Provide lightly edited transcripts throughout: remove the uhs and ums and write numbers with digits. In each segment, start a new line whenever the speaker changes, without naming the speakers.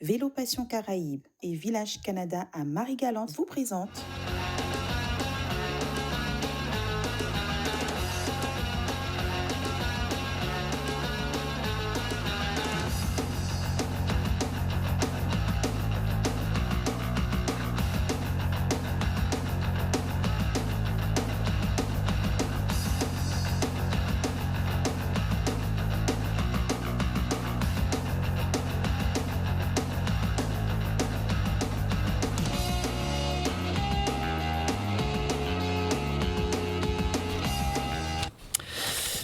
Vélo Passion Caraïbes et Village Canada à Marie-Galante vous présentent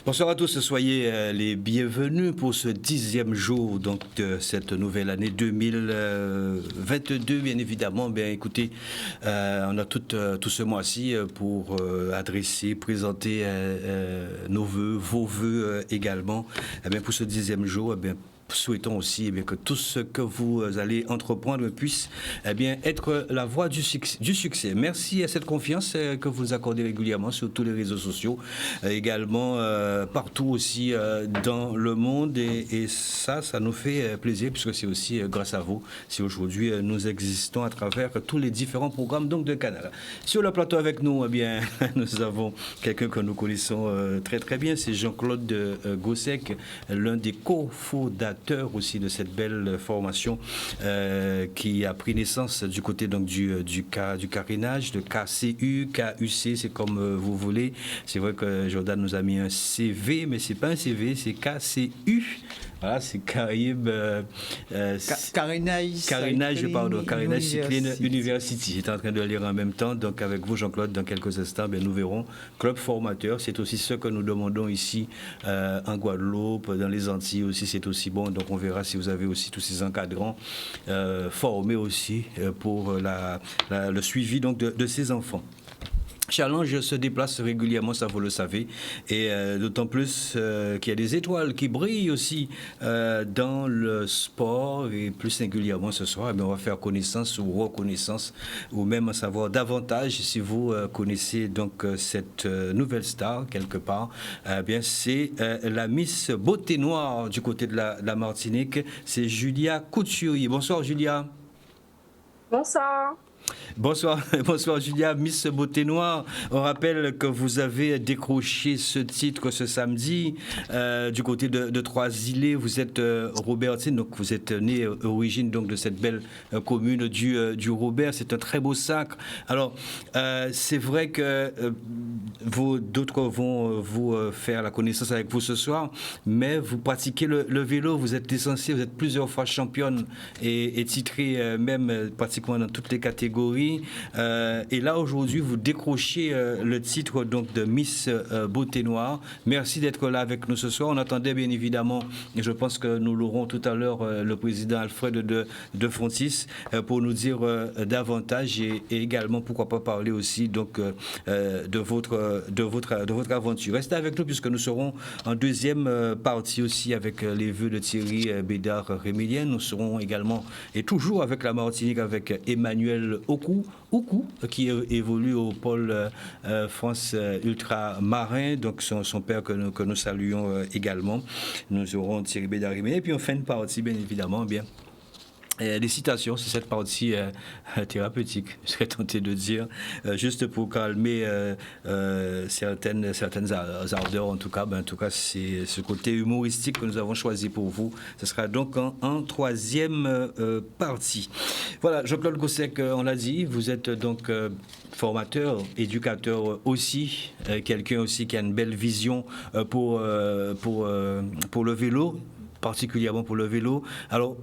Bonsoir à tous, soyez les bienvenus pour ce 10e jour donc, de cette nouvelle année 2022. Bien évidemment, bien écoutez, on a tout ce mois-ci pour adresser, présenter nos vœux, vos vœux également. Eh bien, pour ce 10e jour, eh bien, souhaitons aussi que tout ce que vous allez entreprendre puisse être la voie du succès. Merci à cette confiance que vous accordez régulièrement sur tous les réseaux sociaux, également partout aussi dans le monde. Et ça nous fait plaisir puisque c'est aussi grâce à vous si aujourd'hui nous existons à travers tous les différents programmes donc, de Canal. Sur le plateau avec nous, nous avons quelqu'un que nous connaissons très très bien, c'est Jean-Claude Gossec, l'un des cofondateurs aussi de cette belle formation qui a pris naissance du côté donc du carénage, de KCU, KUC, c'est comme vous voulez. C'est vrai que Jordan nous a mis un CV, mais c'est pas un CV, c'est KCU. Voilà, c'est Caraïbes. Carénage Cycling University. J'étais en train de le lire en même temps. Donc, avec vous, Jean-Claude, dans quelques instants, nous verrons. Club formateur, c'est aussi ce que nous demandons ici en Guadeloupe, dans les Antilles aussi, c'est aussi bon. Donc, on verra si vous avez aussi tous ces encadrants formés aussi pour le suivi donc, de ces enfants. Challenge se déplace régulièrement, ça vous le savez, et d'autant plus qu'il y a des étoiles qui brillent aussi dans le sport, et plus singulièrement ce soir, on va faire connaissance ou reconnaissance, ou même en savoir davantage si vous connaissez donc cette nouvelle star quelque part. C'est la Miss Beauté Noire du côté de la Martinique, c'est Julia Couturier. Bonsoir Julia.
Bonsoir.
Bonsoir Julia, Miss Beauté Noire. On rappelle que vous avez décroché ce titre ce samedi du côté de Trois-Îlets. Vous êtes Robertine, donc vous êtes née origine donc de cette belle commune du Robert. C'est un très beau sacre. Alors c'est vrai que d'autres vont vous faire la connaissance avec vous ce soir, mais vous pratiquez le vélo. Vous êtes essentiel, vous êtes plusieurs fois championne et titrée même pratiquement dans toutes les catégories. Et là aujourd'hui vous décrochez le titre donc de Miss Beauté Noire. Merci d'être là avec nous ce soir. On attendait bien évidemment, et je pense que nous l'aurons tout à l'heure, le président Alfred de Fontis pour nous dire davantage et également pourquoi pas parler aussi donc de votre aventure. Restez avec nous puisque nous serons en deuxième partie aussi avec les vœux de Thierry Bédard-Rémilien. Nous serons également et toujours avec la Martinique avec Emmanuel Oukou, qui évolue au pôle France ultramarin, donc son père que nous saluons également. Nous aurons Thierry Bédard-Rémilien et puis en fin de partie, bien évidemment, des citations, c'est cette partie thérapeutique, je serais tenté de dire, juste pour calmer certaines ardeurs, en tout cas, c'est ce côté humoristique que nous avons choisi pour vous. Ce sera donc en troisième partie. Voilà, Jean-Claude Gossec, on l'a dit, vous êtes donc formateur, éducateur aussi, quelqu'un aussi qui a une belle vision pour le vélo, particulièrement pour le vélo. Alors,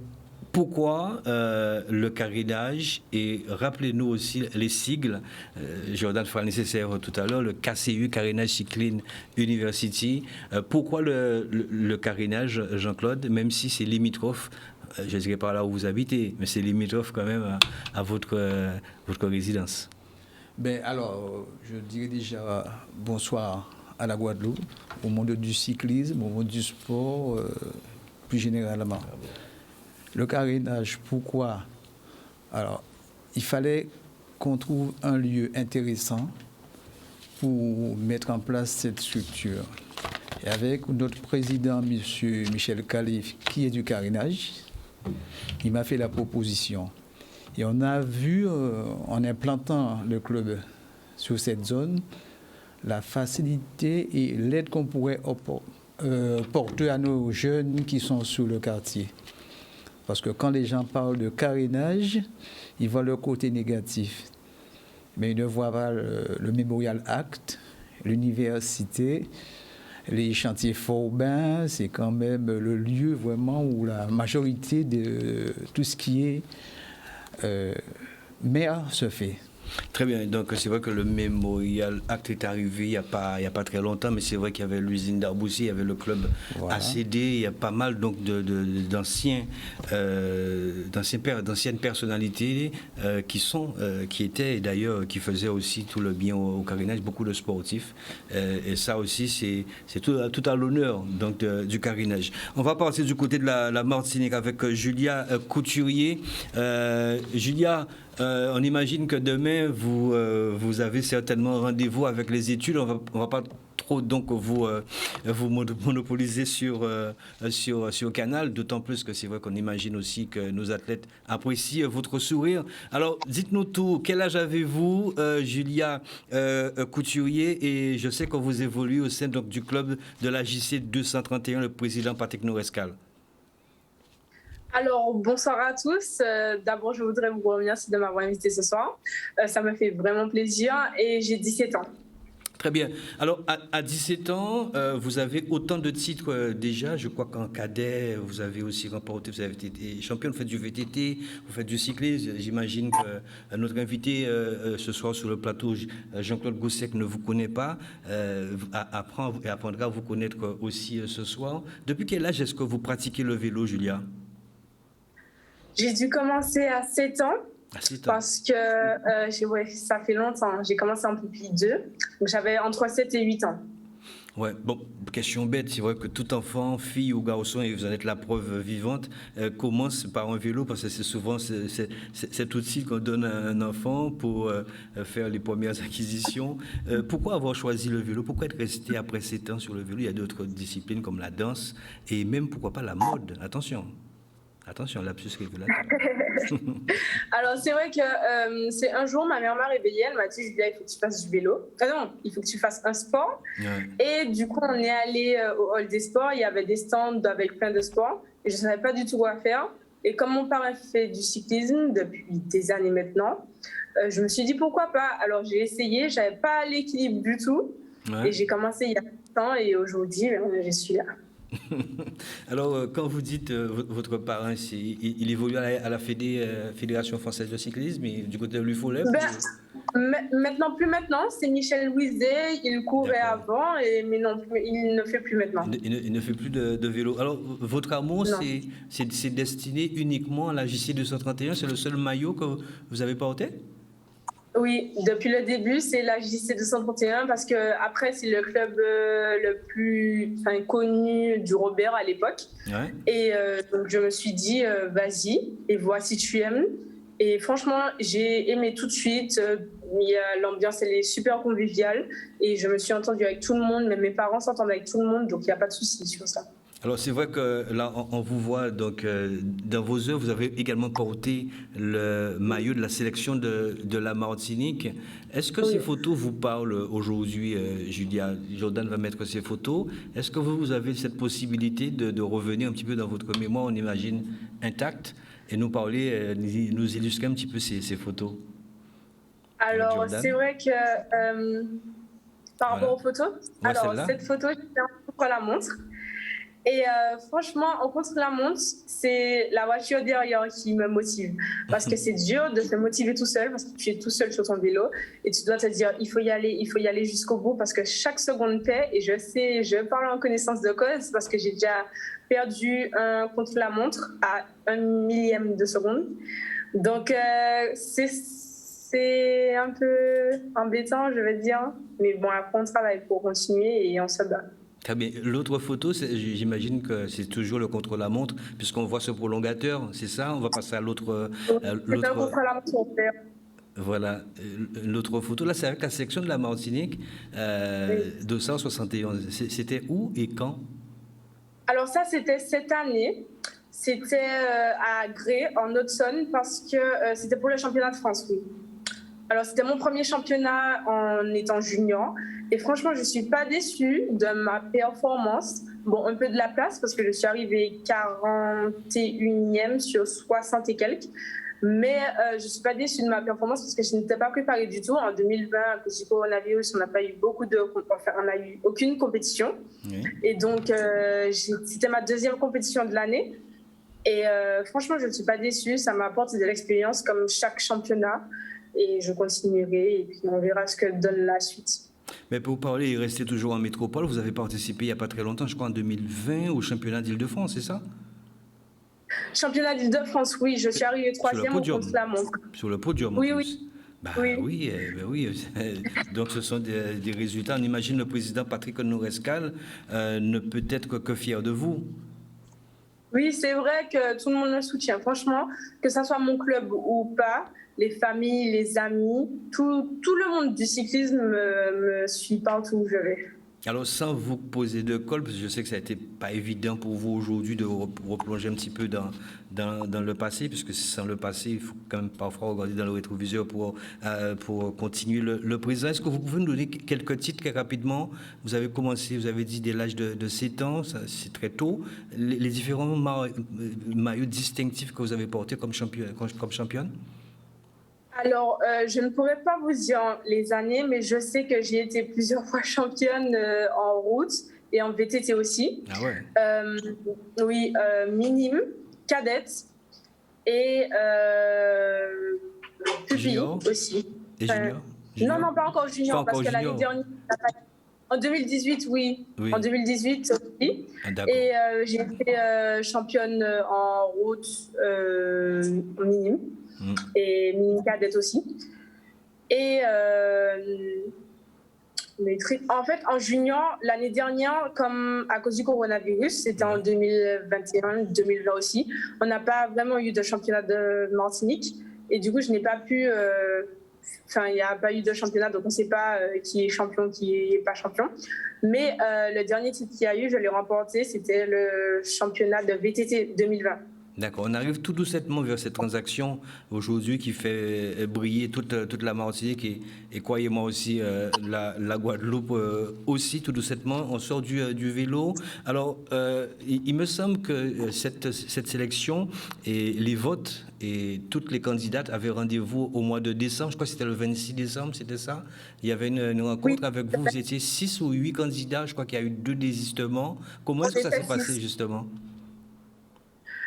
pourquoi le carénage et rappelez-nous aussi les sigles, Jordan fera nécessaire tout à l'heure, le KCU, Carénage Cycling University. Pourquoi le carénage, Jean-Claude, même si c'est limitrophe, je ne dirais pas là où vous habitez, mais c'est limitrophe quand même à votre résidence.
Alors, je dirais déjà bonsoir à la Guadeloupe, au monde du cyclisme, au monde du sport, plus généralement. Le carénage, pourquoi? Alors, il fallait qu'on trouve un lieu intéressant pour mettre en place cette structure. Et avec notre président, M. Michel Khalif, qui est du carénage, Il m'a fait la proposition. Et on a vu, en implantant le club sur cette zone, la facilité et l'aide qu'on pourrait porter à nos jeunes qui sont sur le quartier. Parce que quand les gens parlent de carénage, ils voient le côté négatif. Mais ils ne voient pas le Memorial Act, l'université, les chantiers Forbin, c'est quand même le lieu vraiment où la majorité de tout ce qui est mer se fait.
Très bien, donc c'est vrai que le Memorial Act est arrivé il n'y a pas très longtemps, mais c'est vrai qu'il y avait l'usine d'Arboussi, il y avait le club ACD, il y a pas mal donc d'anciennes personnalités qui étaient d'ailleurs, qui faisaient aussi tout le bien au carénage, beaucoup de sportifs, et ça aussi c'est tout à l'honneur donc du carénage. On va partir du côté de la Martinique avec Julia Couturier. Julia, on imagine que demain, vous avez certainement rendez-vous avec les études. On va pas trop donc vous monopoliser sur Canal, d'autant plus que c'est vrai qu'on imagine aussi que nos athlètes apprécient votre sourire. Alors, dites-nous tout. Quel âge avez-vous, Julia Couturier? Et je sais que vous évoluez au sein donc, du club de la JC 231, le président Patrick Nourescal.
Alors, bonsoir à tous. D'abord, je voudrais vous remercier de m'avoir invité ce soir. Ça me fait vraiment plaisir et j'ai 17 ans.
Très bien. Alors, à 17 ans, vous avez autant de titres déjà. Je crois qu'en cadet, vous avez aussi remporté, vous avez été championne, vous faites du VTT, vous faites du cyclisme. J'imagine que notre invité ce soir sur le plateau, Jean-Claude Gossec, ne vous connaît pas, apprendra à vous connaître aussi ce soir. Depuis quel âge est-ce que vous pratiquez le vélo, Julia?
J'ai dû commencer à 7 ans. Parce que ça fait longtemps. J'ai commencé en pupille 2, donc j'avais entre 7 et 8 ans.
Ouais, bon, question bête, c'est vrai que tout enfant, fille ou garçon, et vous en êtes la preuve vivante, commence par un vélo, parce que c'est souvent cet outil qu'on donne à un enfant pour faire les premières acquisitions. Pourquoi avoir choisi le vélo? Pourquoi être resté après 7 ans sur le vélo? Il y a d'autres disciplines comme la danse, et même, pourquoi pas, la mode. Attention, lapsus révélateur.
Alors, c'est vrai que c'est un jour, ma mère m'a réveillée, elle m'a dit, Julia, il faut que tu fasses du vélo. Non, il faut que tu fasses un sport. Ouais. Et du coup, on est allé au hall des sports, il y avait des stands avec plein de sports, et je ne savais pas du tout quoi faire. Et comme mon père fait du cyclisme depuis des années maintenant, je me suis dit, pourquoi pas? Alors, j'ai essayé, je n'avais pas l'équilibre du tout, ouais. Et j'ai commencé il y a longtemps, et aujourd'hui, je suis là.
Alors, quand vous dites votre parent, il évolue à la Fédération française de cyclisme, et du côté de l'UFOLEP?
Maintenant, plus maintenant, c'est Michel Louiset, il courait avant, mais non, il ne fait plus maintenant.
Il ne fait plus de vélo. Alors, votre amour, c'est destiné uniquement à la JC 231, c'est le seul maillot que vous avez porté?
Oui, depuis le début, c'est la JC 231 parce que après c'est le club le plus connu du Robert à l'époque. Ouais. Et donc je me suis dit, vas-y, et vois si tu aimes. Et franchement, j'ai aimé tout de suite. L'ambiance, elle est super conviviale. Et je me suis entendue avec tout le monde. Même mes parents s'entendent avec tout le monde. Donc il n'y a pas de souci sur ça.
Alors c'est vrai que là on vous voit donc dans vos œuvres, vous avez également porté le maillot de la sélection de la Martinique. Est-ce que ces photos vous parlent aujourd'hui, Julia? Jordan va mettre ces photos. Est-ce que vous avez cette possibilité de revenir un petit peu dans votre mémoire, on imagine intacte, et nous parler, nous illustrer un petit peu ces photos?
Alors c'est vrai que par rapport aux photos, alors cette photo, je tiens contre la montre. Et franchement, en contre-la-montre, c'est la voiture derrière qui me motive. Parce que c'est dur de se motiver tout seul, parce que tu es tout seul sur ton vélo. Et tu dois te dire, il faut y aller jusqu'au bout, parce que chaque seconde paie. Et je parle en connaissance de cause, parce que j'ai déjà perdu un contre-la-montre à 1 millième de seconde. Donc, c'est un peu embêtant, je vais dire. Mais bon, après, on travaille pour continuer et on se bat.
Très bien. L'autre photo, j'imagine que c'est toujours le contre-la-montre, puisqu'on voit ce prolongateur, c'est ça? On va passer à l'autre.
C'est un contre-la-montre.
Voilà. L'autre photo, là, c'est avec la sélection de la Martinique, 271. C'était où et quand?
Alors ça, c'était cette année. C'était à Gré, en Haute-Saône, parce que c'était pour le championnat de France, oui. Alors, c'était mon premier championnat en étant junior. Et franchement, je ne suis pas déçue de ma performance. Bon, un peu de la place, parce que je suis arrivée 41e sur 60 et quelques. Mais je ne suis pas déçue de ma performance parce que je n'étais pas préparée du tout. En 2020, à cause du coronavirus, on n'a pas eu on n'a eu aucune compétition. Oui. Et donc, c'était ma deuxième compétition de l'année. Et franchement, je ne suis pas déçue. Ça m'apporte de l'expérience comme chaque championnat. Et je continuerai et puis on verra ce que donne la suite.
Mais pour parler et rester toujours en métropole, vous avez participé il n'y a pas très longtemps, je crois en 2020, au championnat d'Île-de-France, c'est ça?
Championnat d'Île-de-France, oui. Je suis arrivée 3e au contre-la-montre.
Sur le podium,
oui,
en
oui.
plus. Bah, oui. Oui. Donc ce sont des résultats. On imagine le président Patrick Nourescal ne peut être que fier de vous.
Oui, c'est vrai que tout le monde me soutient. Franchement, que ce soit mon club ou pas, les familles, les amis, tout le monde du cyclisme me suit partout où je vais.
Alors, sans vous poser de colle, parce que je sais que ça n'a été pas évident pour vous aujourd'hui de replonger un petit peu dans le passé, puisque sans le passé, il faut quand même parfois regarder dans le rétroviseur pour continuer le présent. Est-ce que vous pouvez nous donner quelques titres très rapidement? Vous avez commencé, vous avez dit dès l'âge de 7 ans, c'est très tôt. Les différents maillots distinctifs que vous avez portés comme championne?
Alors, je ne pourrais pas vous dire les années, mais je sais que j'ai été plusieurs fois championne en route et en VTT aussi.
Ah ouais.
Oui, minime, cadette et junior aussi.
Et junior?
Non, pas encore junior, parce que l'année dernière, en 2018, oui. En 2018, oui. Ah, et j'ai été championne en route minime. Et mini cadette aussi. Et en fait, en junior, l'année dernière, comme à cause du coronavirus, c'était en 2021-2020 aussi, on n'a pas vraiment eu de championnat de Martinique. Et du coup, je n'ai pas pu... il n'y a pas eu de championnat, donc on ne sait pas qui est champion, qui n'est pas champion. Mais le dernier titre qu'il y a eu, je l'ai remporté, c'était le championnat de VTT 2020.
D'accord, on arrive tout doucement vers cette transaction aujourd'hui qui fait briller toute la Martinique et croyez-moi aussi la Guadeloupe aussi tout doucement. On sort du vélo. Alors, il me semble que cette sélection et les votes et toutes les candidates avaient rendez-vous au mois de décembre. Je crois que c'était le 26 décembre, c'était ça. Il y avait une rencontre avec vous. Vous étiez 6 ou 8 candidats. Je crois qu'il y a eu 2 désistements. Comment est-ce que ça s'est passé justement ?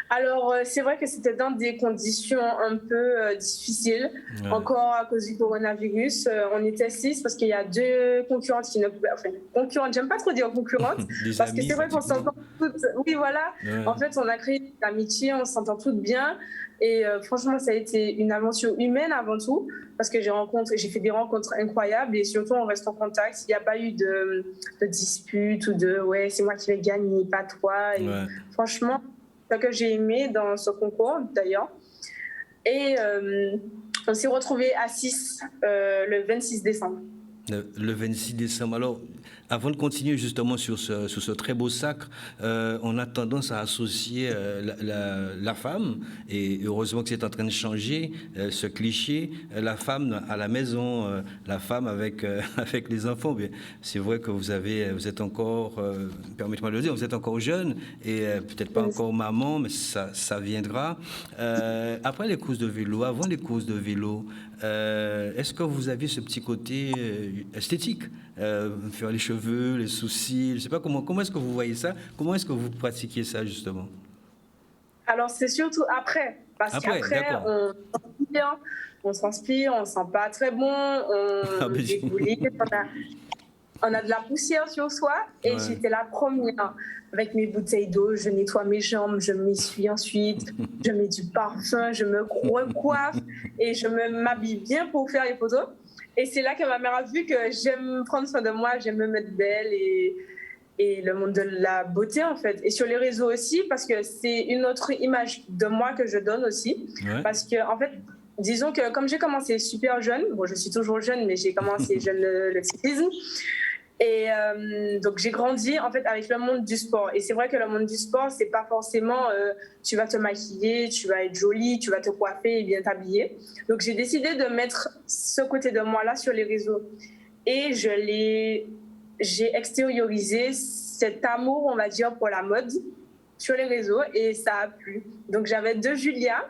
Alors, c'est vrai que c'était dans des conditions un peu difficiles, encore à cause du coronavirus. On était 6 parce qu'il y a 2 concurrentes qui ne pouvaient... Enfin, concurrentes, j'aime pas trop dire concurrentes, parce que c'est vrai qu'on s'entend toutes... Oui, voilà. Ouais. En fait, on a créé une amitié, on s'entend toutes bien. Et franchement, ça a été une aventure humaine avant tout, parce que j'ai fait des rencontres incroyables et surtout, on reste en contact. Il n'y a pas eu de dispute ou de « ouais, c'est moi qui vais gagner, pas toi ». Franchement... ce que j'ai aimé dans ce concours, d'ailleurs. Et on s'est retrouvés à 6 le 26 décembre.
Le 26 décembre. Alors, avant de continuer justement sur ce très beau sacre, on a tendance à associer la femme, et heureusement que c'est en train de changer, ce cliché, la femme à la maison, la femme avec les enfants. Bien, c'est vrai que vous êtes encore, permettez-moi de le dire, vous êtes encore jeune et peut-être pas encore maman, mais ça viendra. Après les courses de vélo, avant les courses de vélo, est-ce que vous aviez ce petit côté esthétique, faire les cheveux, les sourcils, je ne sais pas comment est-ce que vous voyez ça, comment est-ce que vous pratiquiez ça justement? Alors
c'est surtout après, parce qu'après on transpire, on ne sent pas très bon, on dégouline, on a de la poussière sur soi et j'étais la première avec mes bouteilles d'eau, je nettoie mes jambes, je m'essuie ensuite, je mets du parfum, je me recoiffe et je m'habille bien pour faire les photos. Et c'est là que ma mère a vu que j'aime prendre soin de moi, j'aime me mettre belle et le monde de la beauté en fait. Et sur les réseaux aussi, parce que c'est une autre image de moi que je donne aussi. Ouais. Parce que en fait, disons que comme j'ai commencé super jeune, bon je suis toujours jeune, mais j'ai commencé jeune le cyclisme. Et donc, j'ai grandi en fait avec le monde du sport. Et c'est vrai que le monde du sport, c'est pas forcément tu vas te maquiller, tu vas être jolie, tu vas te coiffer et bien t'habiller. Donc, j'ai décidé de mettre ce côté de moi-là sur les réseaux. Et j'ai extériorisé cet amour, on va dire, pour la mode sur les réseaux et ça a plu. Donc, j'avais 2 Julia,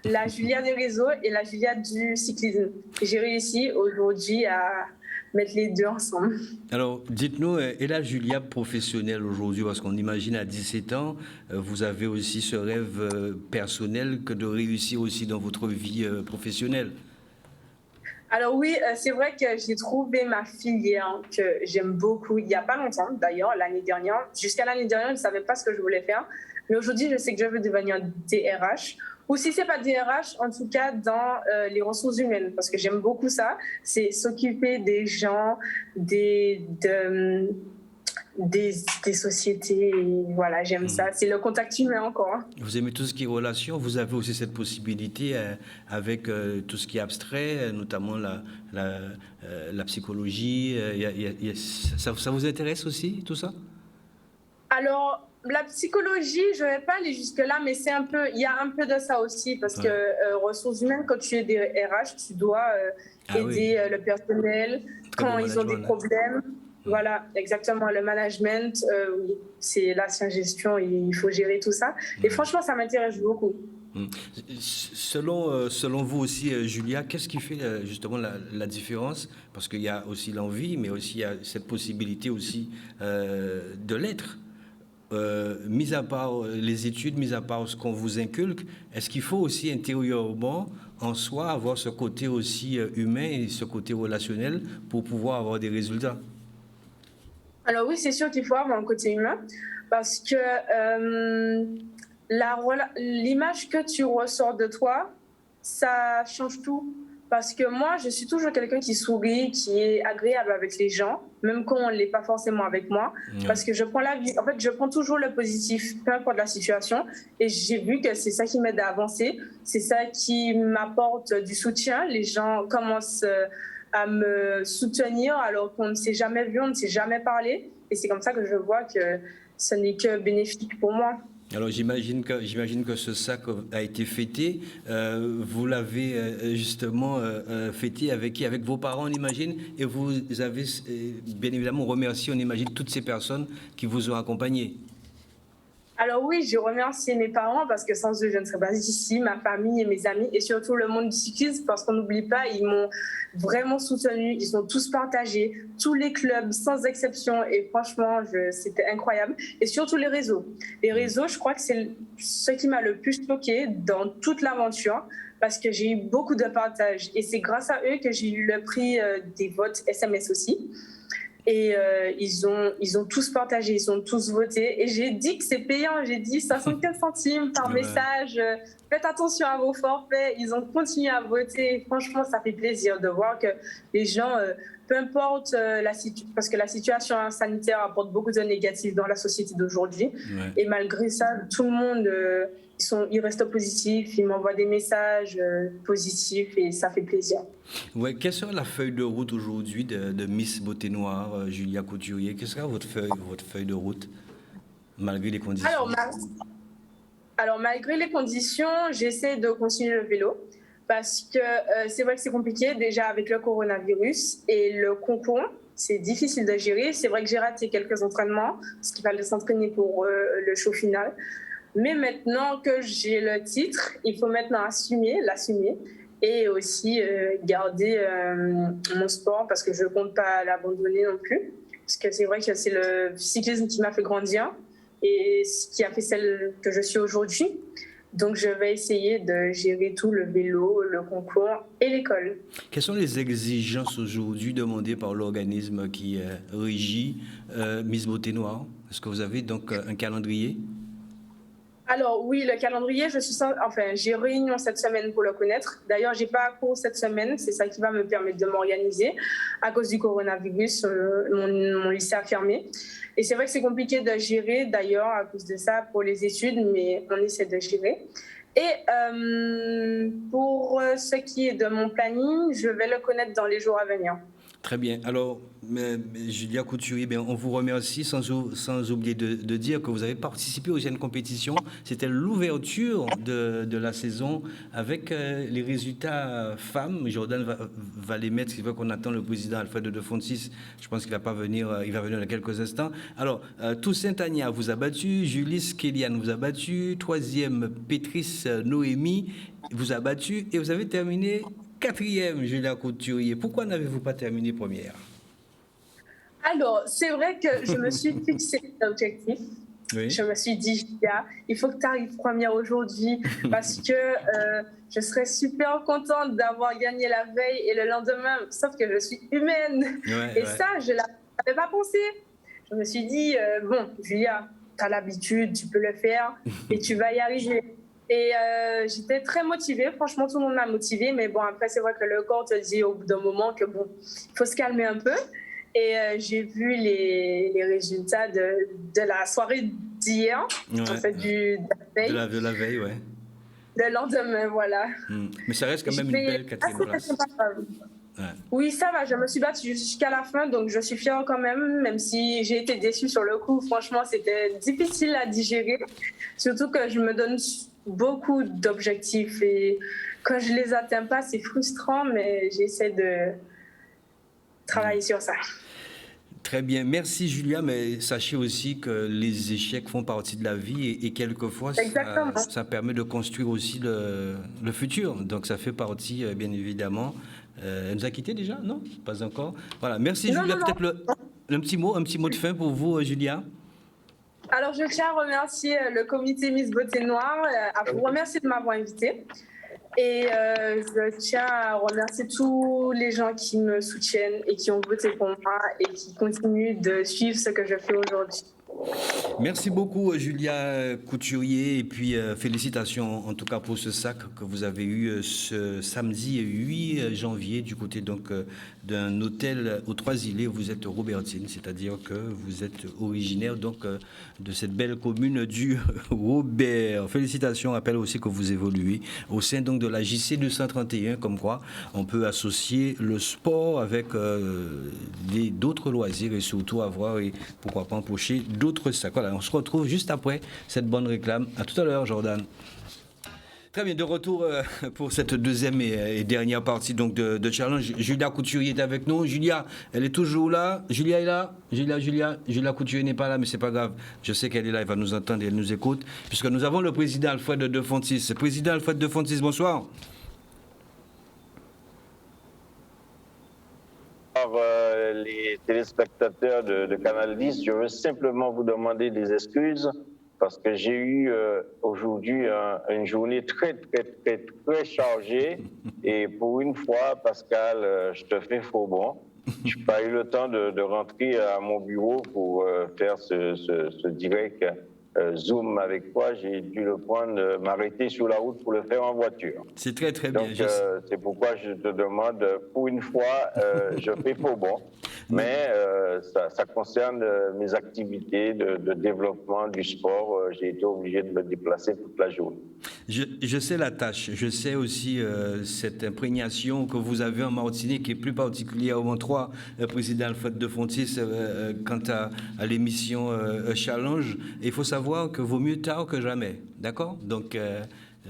la Julia des réseaux et la Julia du cyclisme. Et j'ai réussi aujourd'hui à mettre les 2 ensemble.
Alors, dites-nous, et la Julia professionnelle aujourd'hui, parce qu'on imagine à 17 ans, vous avez aussi ce rêve personnel que de réussir aussi dans votre vie professionnelle.
Alors oui, c'est vrai que j'ai trouvé ma filière que j'aime beaucoup il n'y a pas longtemps, d'ailleurs, l'année dernière. Jusqu'à l'année dernière, je ne savais pas ce que je voulais faire. Mais aujourd'hui, je sais que je veux devenir DRH. Ou si ce n'est pas DRH, en tout cas dans les ressources humaines, parce que j'aime beaucoup ça. C'est s'occuper des gens, des sociétés. Voilà, j'aime ça. C'est le contact humain encore.
Vous aimez tout ce qui est relation. Vous avez aussi cette possibilité avec tout ce qui est abstrait, notamment la psychologie. Ça vous intéresse aussi, tout ça?
Alors, la psychologie, je ne vais pas aller jusque-là, mais il y a un peu de ça aussi, parce que ressources humaines, quand tu es des RH, tu dois aider le personnel quand ils ont des problèmes. Voilà, exactement. Le management, oui, c'est l'ancienne gestion, il faut gérer tout ça. Et franchement, ça m'intéresse beaucoup.
Selon vous aussi, Julia, qu'est-ce qui fait justement la différence? Parce qu'il y a aussi l'envie, mais aussi il y a cette possibilité aussi de l'être. Mis à part les études, mis à part ce qu'on vous inculque, est-ce qu'il faut aussi intérieurement, en soi, avoir ce côté aussi humain et ce côté relationnel pour pouvoir avoir des résultats?
Alors oui, c'est sûr qu'il faut avoir un côté humain parce que l'image que tu ressors de toi, ça change tout. Parce que moi, je suis toujours quelqu'un qui sourit, qui est agréable avec les gens, même quand on ne l'est pas forcément avec moi. Parce que je prends la vie, en fait, je prends toujours le positif, peu importe la situation. Et j'ai vu que c'est ça qui m'aide à avancer. C'est ça qui m'apporte du soutien. Les gens commencent à me soutenir alors qu'on ne s'est jamais vu, on ne s'est jamais parlé. Et c'est comme ça que je vois que ce n'est que bénéfique pour moi.
Alors j'imagine que ce sac a été fêté. Vous l'avez justement fêté avec qui? Avec vos parents, on imagine. Et vous avez bien évidemment remercié, on imagine, toutes ces personnes qui vous ont accompagné.
Alors oui, je remercie mes parents parce que sans eux, je ne serais pas ici, ma famille et mes amis, et surtout le monde du cyclisme parce qu'on n'oublie pas, ils m'ont vraiment soutenu, ils ont tous partagé, tous les clubs sans exception, et franchement, c'était incroyable. Et surtout les réseaux. Les réseaux, je crois que c'est ce qui m'a le plus choqué dans toute l'aventure parce que j'ai eu beaucoup de partages et c'est grâce à eux que j'ai eu le prix des votes SMS aussi. Et ils ont tous partagé, ils ont tous voté. Et j'ai dit que c'est payant, j'ai dit 75 centimes par message. Faites attention à vos forfaits. Ils ont continué à voter. Franchement, ça fait plaisir de voir que les gens, peu importe parce que la situation sanitaire apporte beaucoup de négatifs dans la société d'aujourd'hui. Ouais. Et malgré ça, tout le monde, ils restent positifs, ils m'envoient des messages positifs et ça fait plaisir.
Ouais, quelle sera la feuille de route aujourd'hui de Miss Beauté Noire, Julia Couturier? Quelle sera votre feuille de route, malgré les conditions?
Alors malgré les conditions, j'essaie de continuer le vélo parce que c'est vrai que c'est compliqué déjà avec le coronavirus et le concours. C'est difficile de gérer. C'est vrai que j'ai raté quelques entraînements parce qu'il fallait s'entraîner pour le show final. Mais maintenant que j'ai le titre, il faut maintenant l'assumer et aussi garder mon sport parce que je ne compte pas l'abandonner non plus. Parce que c'est vrai que c'est le cyclisme qui m'a fait grandir et ce qui a fait celle que je suis aujourd'hui. Donc, je vais essayer de gérer tout le vélo, le concours et l'école.
Quelles sont les exigences aujourd'hui demandées par l'organisme qui régit Miss Beauté Noire? Est-ce que vous avez donc un calendrier?
Alors oui, le calendrier, j'ai réunion cette semaine pour le connaître. D'ailleurs, j'ai pas cours cette semaine, c'est ça qui va me permettre de m'organiser. À cause du coronavirus, mon lycée a fermé. Et c'est vrai que c'est compliqué de gérer, d'ailleurs, à cause de ça, pour les études, mais on essaie de gérer. Et pour ce qui est de mon planning, je vais le connaître dans les jours à venir.
Très bien. Alors, Julia Couturier, bien, on vous remercie sans oublier de dire que vous avez participé aux jeunes compétitions. C'était l'ouverture de la saison avec les résultats femmes. Jordan va les mettre. Il veut qu'on attend le président Alfred de Fontis. Je pense qu'il va pas venir. Il va venir dans quelques instants. Alors, Toussaint Tania vous a battu. Julis Kéliane vous a battu. Troisième, Pétrice Noémie vous a battu. Et vous avez terminé quatrième, Julia Couturier. Pourquoi n'avez-vous pas terminé première?
Alors, c'est vrai que je me suis fixé l'objectif. Oui. Je me suis dit, Julia, il faut que tu arrives première aujourd'hui parce que je serais super contente d'avoir gagné la veille et le lendemain, sauf que je suis humaine. Ouais, ça, je ne l'avais pas pensé. Je me suis dit, bon, Julia, tu as l'habitude, tu peux le faire et tu vas y arriver. Et j'étais très motivée, franchement tout le monde m'a motivée, mais bon après c'est vrai que le corps te dit au bout d'un moment que bon, il faut se calmer un peu. Et j'ai vu les résultats de la soirée d'hier, en fait de la veille.
De la veille, ouais.
Le lendemain, voilà.
Mais ça reste quand même une belle quatrième place.
Ouais. Oui, ça va, je me suis battue jusqu'à la fin, donc je suis fière quand même si j'ai été déçue sur le coup. Franchement, c'était difficile à digérer, surtout que je me donne beaucoup d'objectifs et quand je les atteins pas, c'est frustrant, mais j'essaie de travailler sur ça.
Très bien, merci Julia, mais sachez aussi que les échecs font partie de la vie et quelquefois ça permet de construire aussi le futur, donc ça fait partie bien évidemment. Elle nous a quittés déjà? Non, pas encore. Voilà, merci Julia, peut-être un petit mot de fin pour vous Julia.
Alors, je tiens à remercier le comité Miss Beauté Noire, à vous remercier de m'avoir invitée. Et je tiens à remercier tous les gens qui me soutiennent et qui ont voté pour moi et qui continuent de suivre ce que je fais aujourd'hui.
Merci beaucoup Julia Couturier et puis félicitations en tout cas pour ce sac que vous avez eu ce samedi 8 janvier du côté donc d'un hôtel aux Trois-Îlets. Vous êtes Robertine, c'est-à-dire que vous êtes originaire donc de cette belle commune du Robert. Félicitations, rappelle aussi que vous évoluez au sein donc de la JC 231, comme quoi on peut associer le sport avec d'autres loisirs et surtout avoir et pourquoi pas empocher d'autres sacs. Voilà, on se retrouve juste après cette bonne réclame. À tout à l'heure, Jordan. Très bien, de retour pour cette deuxième et dernière partie donc de challenge. Julia Couturier est avec nous. Julia, elle est toujours là. Julia est là. Julia Couturier n'est pas là, mais c'est pas grave. Je sais qu'elle est là, elle va nous entendre et elle nous écoute. Puisque nous avons le président Alfred de Fontis. Président Alfred de Fontis, bonsoir.
Les téléspectateurs de Canal 10, je veux simplement vous demander des excuses parce que j'ai eu aujourd'hui une journée très chargée et pour une fois, Pascal, je te fais faux bon. Je n'ai pas eu le temps de rentrer à mon bureau pour faire ce direct Zoom avec toi. J'ai dû le prendre, m'arrêter sur la route pour le faire en voiture.
C'est très bien.
Donc, c'est pourquoi je te demande, pour une fois, je fais faux bon. Mais ça concerne mes activités de développement du sport. J'ai été obligé de me déplacer toute la journée.
Je sais la tâche. Je sais aussi cette imprégnation que vous avez en Martinique et plus particulièrement toi, président Alfred de Fontis, quant à l'émission Challenge. Il faut savoir que vaut mieux tard que jamais. D'accord? Donc,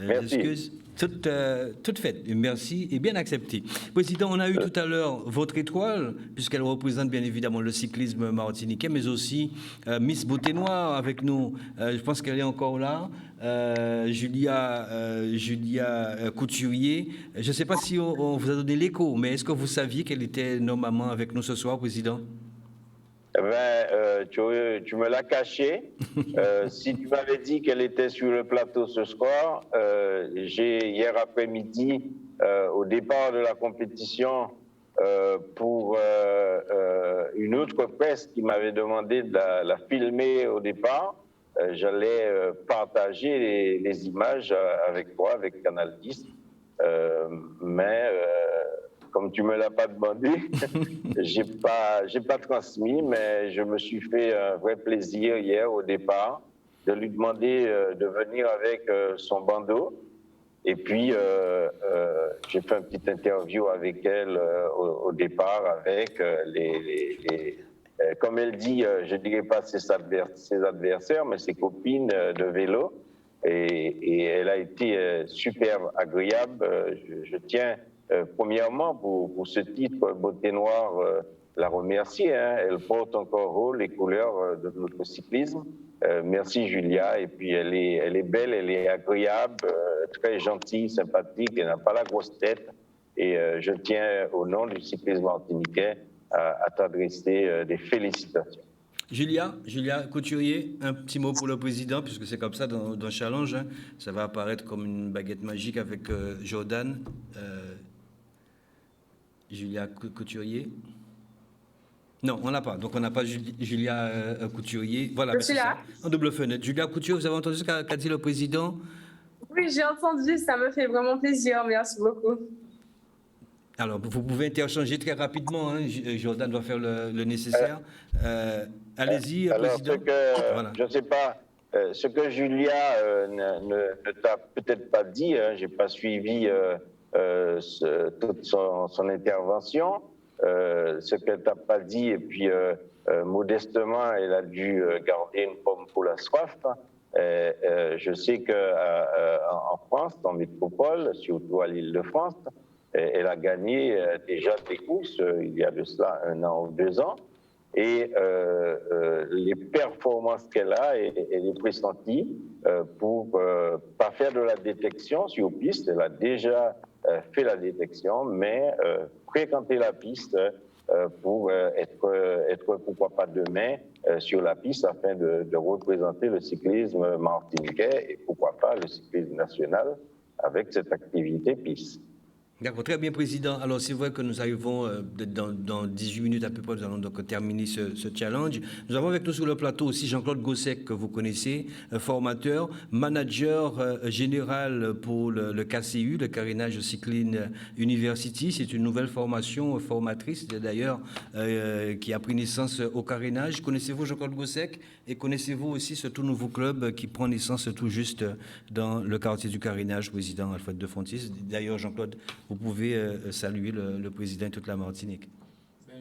excuse. Toute faite. Merci et bien accepté. Président, on a eu tout à l'heure votre étoile, puisqu'elle représente bien évidemment le cyclisme martiniquais, mais aussi Miss Beauté Noire avec nous. Je pense qu'elle est encore là. Julia Couturier. Je ne sais pas si on vous a donné l'écho, mais est-ce que vous saviez qu'elle était normalement avec nous ce soir, Président?
Tu me l'as caché. Si tu m'avais dit qu'elle était sur le plateau ce soir, hier après-midi, au départ de la compétition, pour une autre presse qui m'avait demandé de la filmer au départ, j'allais partager les images avec toi, avec Canal 10. Mais comme tu me l'as pas demandé, j'ai pas transmis, mais je me suis fait un vrai plaisir hier au départ de lui demander de venir avec son bandeau Et puis, j'ai fait une petite interview avec elle au départ, avec comme elle dit, je ne dirais pas ses adversaires, mais ses copines de vélo. Et elle a été super agréable. Je tiens, premièrement, pour ce titre, Beauté Noire, la remercier. Elle porte encore haut les couleurs de notre cyclisme. Merci Julia. Et puis elle est belle, elle est agréable, très gentille, sympathique, elle n'a pas la grosse tête. Et je tiens au nom du cyclisme martiniquais à t'adresser des félicitations.
Julia Couturier, un petit mot pour le président, puisque c'est comme ça dans Challenge, hein, ça va apparaître comme une baguette magique avec Jordan. Julia Couturier. Non, on n'a pas. Donc, on n'a pas Julia Couturier. Voilà,
je suis là.
En double fenêtre. Julia Couturier, vous avez entendu ce qu'a dit le président?
Oui, j'ai entendu. Ça me fait vraiment plaisir. Merci beaucoup.
Alors, vous pouvez interchanger très rapidement. Hein. Jordan doit faire le nécessaire. Allez-y, président.
Voilà. Je ne sais pas, ce que Julia ne t'a peut-être pas dit, hein, je n'ai pas suivi toute son intervention. Ce qu'elle t'a pas dit, et puis modestement, elle a dû garder une pomme pour la soif. Je sais qu'en France, dans métropole, surtout à l'Île-de-France, elle a gagné déjà des courses il y a de cela 1 an ou 2 ans. Et les performances qu'elle a, elle est pressentie pour pas faire de la détection sur piste. Elle a déjà fait la détection, mais fréquenter la piste pour être pourquoi pas demain sur la piste afin de représenter le cyclisme martiniquais et pourquoi pas le cyclisme national avec cette activité piste.
D'accord, très bien, président. Alors, c'est vrai que nous arrivons dans 18 minutes à peu près, nous allons donc terminer ce challenge. Nous avons avec nous sur le plateau aussi Jean-Claude Gossec, que vous connaissez, formateur, manager général pour le KCU, le Carénage Cycling University. C'est une nouvelle formation formatrice, d'ailleurs, qui a pris naissance au carénage. Connaissez-vous Jean-Claude Gossec? Et connaissez-vous aussi ce tout nouveau club qui prend naissance tout juste dans le quartier du carénage, président Alfred de Fontis? D'ailleurs, Jean-Claude, vous pouvez saluer le président et toute la Martinique.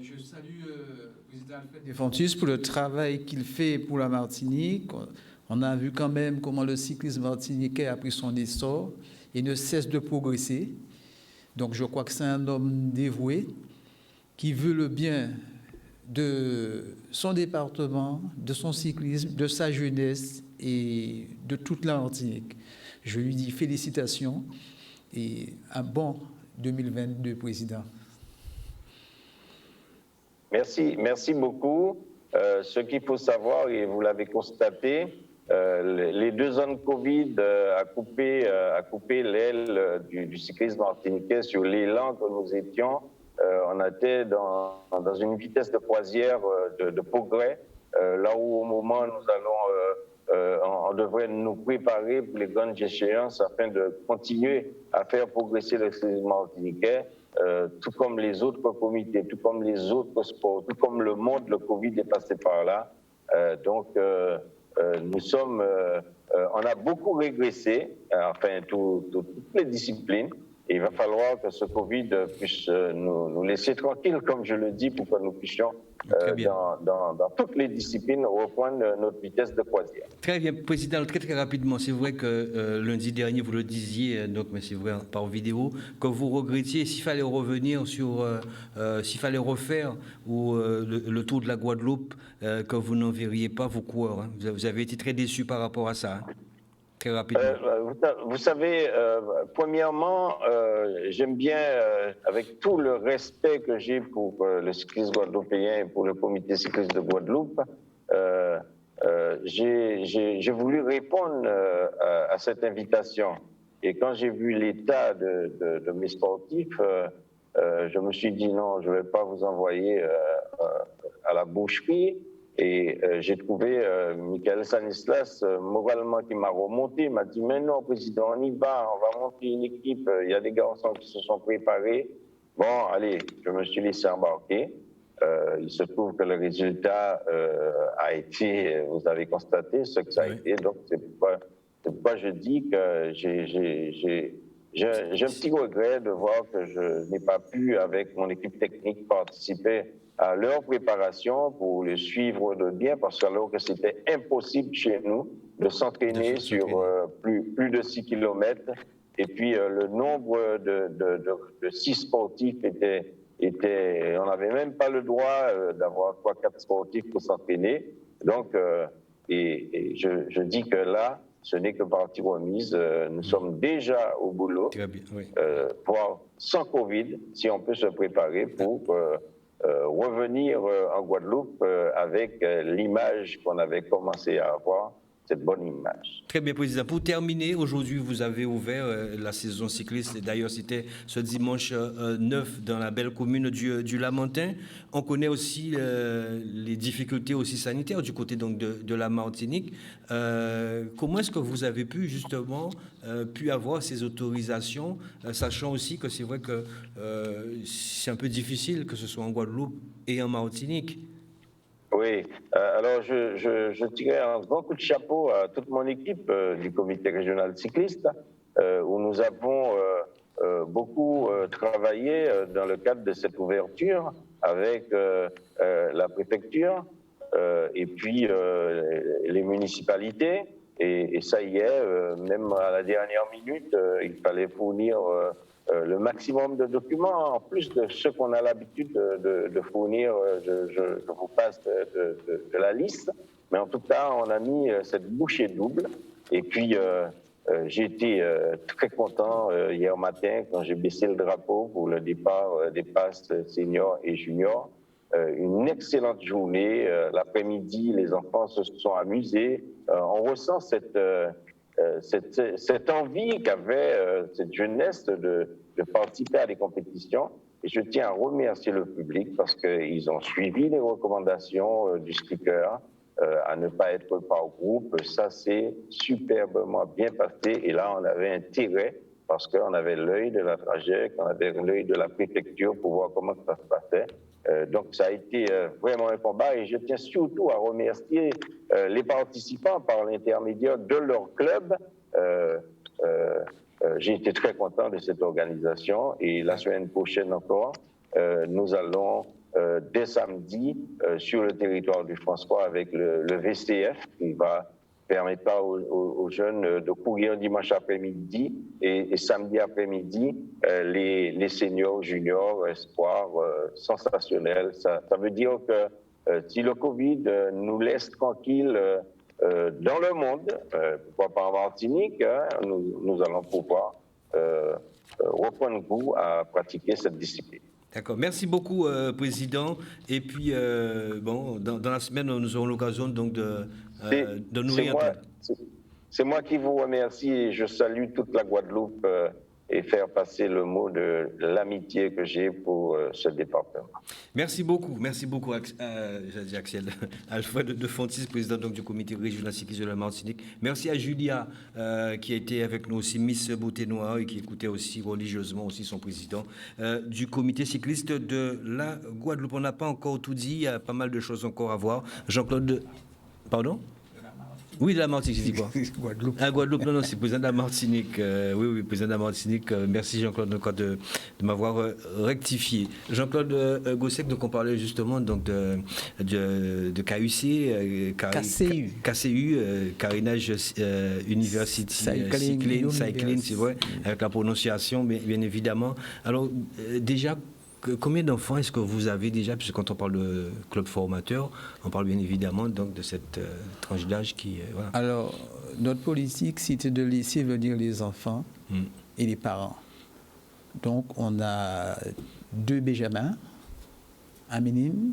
Je salue le président Alfred de Fontis pour le travail qu'il fait pour la Martinique. On a vu quand même comment le cyclisme martiniquais a pris son essor et ne cesse de progresser. Donc je crois que c'est un homme dévoué qui veut le bien de son département, de son cyclisme, de sa jeunesse et de toute la Martinique. Je lui dis félicitations et un bon 2022, président.
Merci beaucoup. Ce qu'il faut savoir, et vous l'avez constaté, les 2 ans de Covid a coupé l'aile du cyclisme martiniquais sur l'élan que nous étions. On était dans une vitesse de croisière de progrès, là où au moment nous allons, on devrait nous préparer pour les grandes échéances afin de continuer à faire progresser le cyclisme martiniquais, tout comme les autres comités, tout comme les autres sports, tout comme le monde, le Covid est passé par là. Donc, on a beaucoup régressé, enfin, toutes les disciplines. Et il va falloir que ce Covid puisse nous laisser tranquilles, comme je le dis, pour que nous puissions, dans toutes les disciplines, reprendre notre vitesse de croisière.
Très bien, président, très rapidement. C'est vrai que lundi dernier, vous le disiez, donc, mais c'est vrai par vidéo, que vous regrettiez s'il fallait revenir sur, s'il fallait refaire le Tour de la Guadeloupe, que vous n'enverriez pas vos coureurs. Hein. Vous avez été très déçu par rapport à ça. Hein. Très rapidement.
Vous savez, premièrement, j'aime bien, avec tout le respect que j'ai pour le cyclisme guadeloupéen et pour le comité cycliste de Guadeloupe, j'ai voulu répondre à cette invitation. Et quand j'ai vu l'état de mes sportifs, je me suis dit non, je ne vais pas vous envoyer à la boucherie. Et j'ai trouvé Michael Stanislas moralement qui m'a remonté, m'a dit mais non président, on y va, on va monter une équipe, il y a des garçons qui se sont préparés. Bon allez, je me suis laissé embarquer. Il se trouve que le résultat a été, vous avez constaté ce que ça a été, donc c'est pourquoi je dis que j'ai un petit regret de voir que je n'ai pas pu, avec mon équipe technique, participer à leur préparation pour les suivre de bien, parce que alors que c'était impossible chez nous de s'entraîner sur plus de 6 kilomètres. Et puis le nombre de 6 sportifs était, on n'avait même pas le droit d'avoir 3-4 sportifs pour s'entraîner. Donc, je dis que là, ce n'est que partie remise. Nous sommes déjà au boulot, sans Covid, si on peut se préparer pour revenir en Guadeloupe avec l'image qu'on avait commencé à avoir, cette bonne image.
Très bien, Président. Pour terminer, aujourd'hui, vous avez ouvert la saison cycliste. D'ailleurs, c'était ce dimanche 9 dans la belle commune du Lamentin. On connaît aussi les difficultés aussi sanitaires du côté donc, de la Martinique. Comment est-ce que vous avez pu, justement, avoir ces autorisations, sachant aussi que c'est vrai que c'est un peu difficile, que ce soit en Guadeloupe et en Martinique?
Oui, alors je tirais un grand coup de chapeau à toute mon équipe du comité régional cycliste, où nous avons beaucoup travaillé dans le cadre de cette ouverture avec la préfecture et puis les municipalités. Et ça y est, même à la dernière minute, il fallait fournir le maximum de documents, en plus de ceux qu'on a l'habitude de fournir. Je vous passe de la liste, mais en tout cas, on a mis cette bouchée double. Et puis, j'ai été très content hier matin quand j'ai baissé le drapeau pour le départ des passes seniors et juniors. Une excellente journée. L'après-midi, les enfants se sont amusés. On ressent cette envie qu'avait cette jeunesse de participer à des compétitions. Et je tiens à remercier le public parce qu'ils ont suivi les recommandations du speaker à ne pas être par groupe. Ça s'est superbement bien passé. Et là, on avait intérêt parce qu'on avait l'œil de la trajectoire, on avait l'œil de la préfecture pour voir comment ça se passait. Donc, ça a été vraiment un combat et je tiens surtout à remercier les participants par l'intermédiaire de leur club. J'ai été très content de cette organisation et la semaine prochaine encore, nous allons dès samedi sur le territoire du François avec le VCF qui va permettre aux jeunes de courir dimanche après-midi et samedi après-midi les seniors, juniors, espoirs sensationnels. Ça veut dire que si le Covid nous laisse tranquilles dans le monde, pourquoi pas en Martinique, nous allons pouvoir reprendre goût à pratiquer cette discipline.
D'accord. Merci beaucoup, Président. Et puis, bon, dans la semaine, nous aurons l'occasion donc de nourrir.
C'est moi qui vous remercie et je salue toute la Guadeloupe et faire passer le mot de l'amitié que j'ai pour ce département.
Merci beaucoup, j'ai dit Axel, Alfred de Fontis, président donc, du comité régional cycliste de la Martinique. Merci à Julia qui a été avec nous aussi, Miss Beauté Noire, et qui écoutait aussi religieusement aussi son président du comité cycliste de la Guadeloupe. On n'a pas encore tout dit, il y a pas mal de choses encore à voir. Jean-Claude, pardon ? Oui, de la Martinique, je dis quoi?
Guadeloupe.
Ah, Guadeloupe, non, c'est président de la Martinique. Oui, président de la Martinique. Merci Jean-Claude de m'avoir rectifié. Jean-Claude Gossec, donc on parlait justement donc de KUC, KCU, Carénage University Cycling, c'est vrai, avec la prononciation, bien évidemment. Alors, déjà, combien d'enfants est-ce que vous avez déjà, puisque quand on parle de club formateur, on parle bien évidemment donc de cette tranche d'âge qui... voilà.
Alors, notre politique, c'était de laisser venir les enfants et les parents. Donc, on a 2 benjamins, un minime,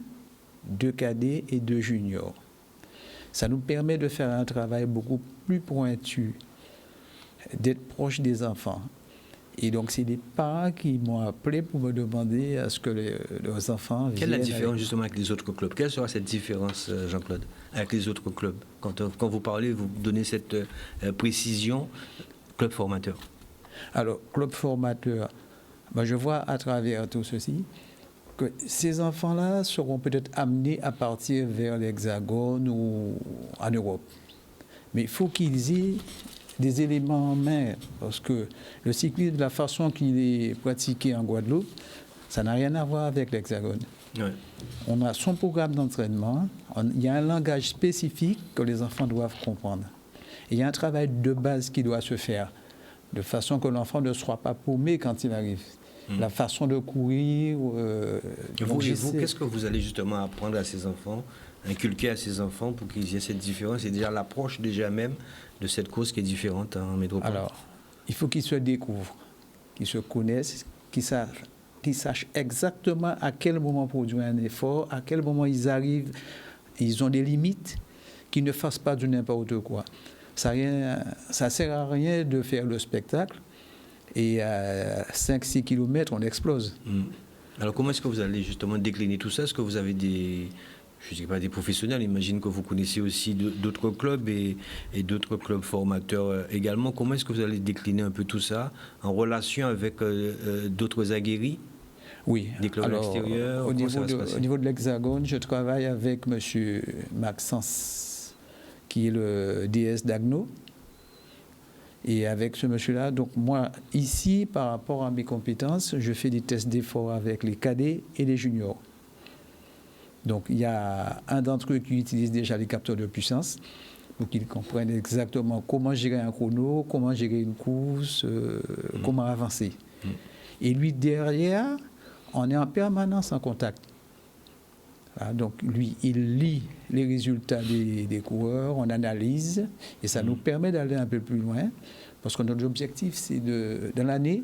2 cadets et 2 juniors. Ça nous permet de faire un travail beaucoup plus pointu, d'être proche des enfants. Et donc, c'est des parents qui m'ont appelé pour me demander à ce que leurs enfants viennent.
Quelle est la différence justement avec les autres clubs? Quelle sera cette différence, Jean-Claude, avec les autres clubs? Quand vous parlez, vous donnez cette précision, club formateur.
Alors, club formateur, ben, je vois à travers tout ceci que ces enfants-là seront peut-être amenés à partir vers l'Hexagone ou en Europe. Mais il faut qu'ils aient des éléments en main, parce que le cyclisme, de la façon qu'il est pratiqué en Guadeloupe, ça n'a rien à voir avec l'Hexagone. Ouais. On a son programme d'entraînement, il y a un langage spécifique que les enfants doivent comprendre. Et il y a un travail de base qui doit se faire, de façon que l'enfant ne soit pas paumé quand il arrive. La façon de courir.
Vous, qu'est-ce que vous allez justement apprendre à ces enfants, inculquer à ces enfants pour qu'ils aient cette différence et déjà l'approche déjà même de cette cause qui est différente en métropole?
Alors, il faut qu'ils se découvrent, qu'ils se connaissent, qu'ils sachent exactement à quel moment produire un effort, à quel moment ils arrivent, ils ont des limites, qu'ils ne fassent pas du n'importe quoi. Ça ne sert à rien de faire le spectacle. Et à 5-6 km, on explose.
Alors, comment est-ce que vous allez justement décliner tout ça? Est-ce que vous avez des professionnels? J'imagine que vous connaissez aussi d'autres clubs et d'autres clubs formateurs également. Comment est-ce que vous allez décliner un peu tout ça en relation avec d'autres aguerris?
Oui.
Des clubs extérieurs?
Au niveau de l'Hexagone, je travaille avec M. Maxence, qui est le DS d'Agno. Et avec ce monsieur-là, donc moi, ici, par rapport à mes compétences, je fais des tests d'effort avec les cadets et les juniors. Donc il y a un d'entre eux qui utilise déjà les capteurs de puissance, pour qu'ils comprennent exactement comment gérer un chrono, comment gérer une course, comment avancer. Et lui, derrière, on est en permanence en contact. Voilà, donc lui, il lit les résultats des coureurs, on analyse, et ça nous permet d'aller un peu plus loin, parce que notre objectif, c'est dans l'année,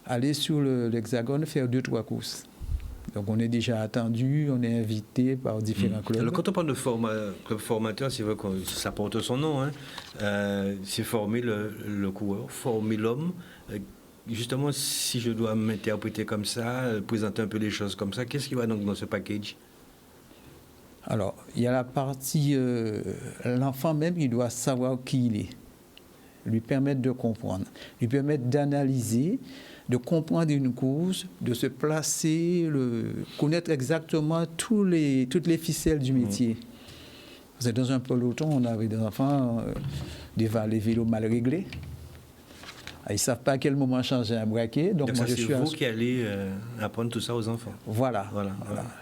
aller sur l'Hexagone, faire 2-3 courses. Donc on est déjà attendu, on est invité par différents clubs.
Alors quand on parle de club formateur, c'est vrai que ça porte son nom, hein. C'est former le coureur, former l'homme. Justement, si je dois m'interpréter comme ça, présenter un peu les choses comme ça, qu'est-ce qui va donc dans ce package?
Alors, il y a la partie, l'enfant même, il doit savoir qui il est, lui permettre de comprendre, lui permettre d'analyser, de comprendre une course, de se placer, connaître exactement toutes les ficelles du métier. Parce que dans un peloton, on avait des enfants, les vélos mal réglés. Ils ne savent pas à quel moment changer un braquet. Donc moi,
c'est vous qui allez apprendre tout ça aux enfants.
Voilà.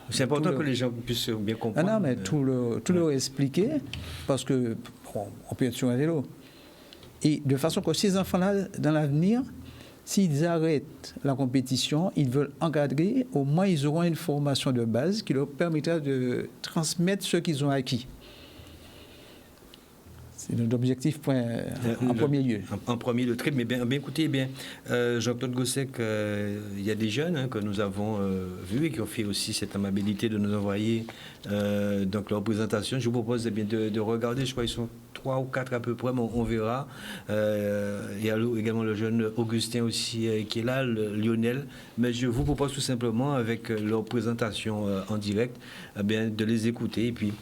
C'est important que les gens puissent bien comprendre.
Non, mais tout leur expliquer, parce que on peut être sur un vélo. Et de façon que ces enfants-là, dans l'avenir, s'ils arrêtent la compétition, ils veulent encadrer, au moins ils auront une formation de base qui leur permettra de transmettre ce qu'ils ont acquis. C'est notre objectif en premier lieu.
En premier lieu, très bien. Écoutez, Jean-Claude Gossec, il y a des jeunes que nous avons vus et qui ont fait aussi cette amabilité de nous envoyer donc leur présentation. Je vous propose de regarder, je crois qu'ils sont 3 ou 4 à peu près, mais on verra. Il y a également le jeune Augustin aussi qui est là, le Lionel. Mais je vous propose tout simplement, avec leur présentation en direct, de les écouter et puis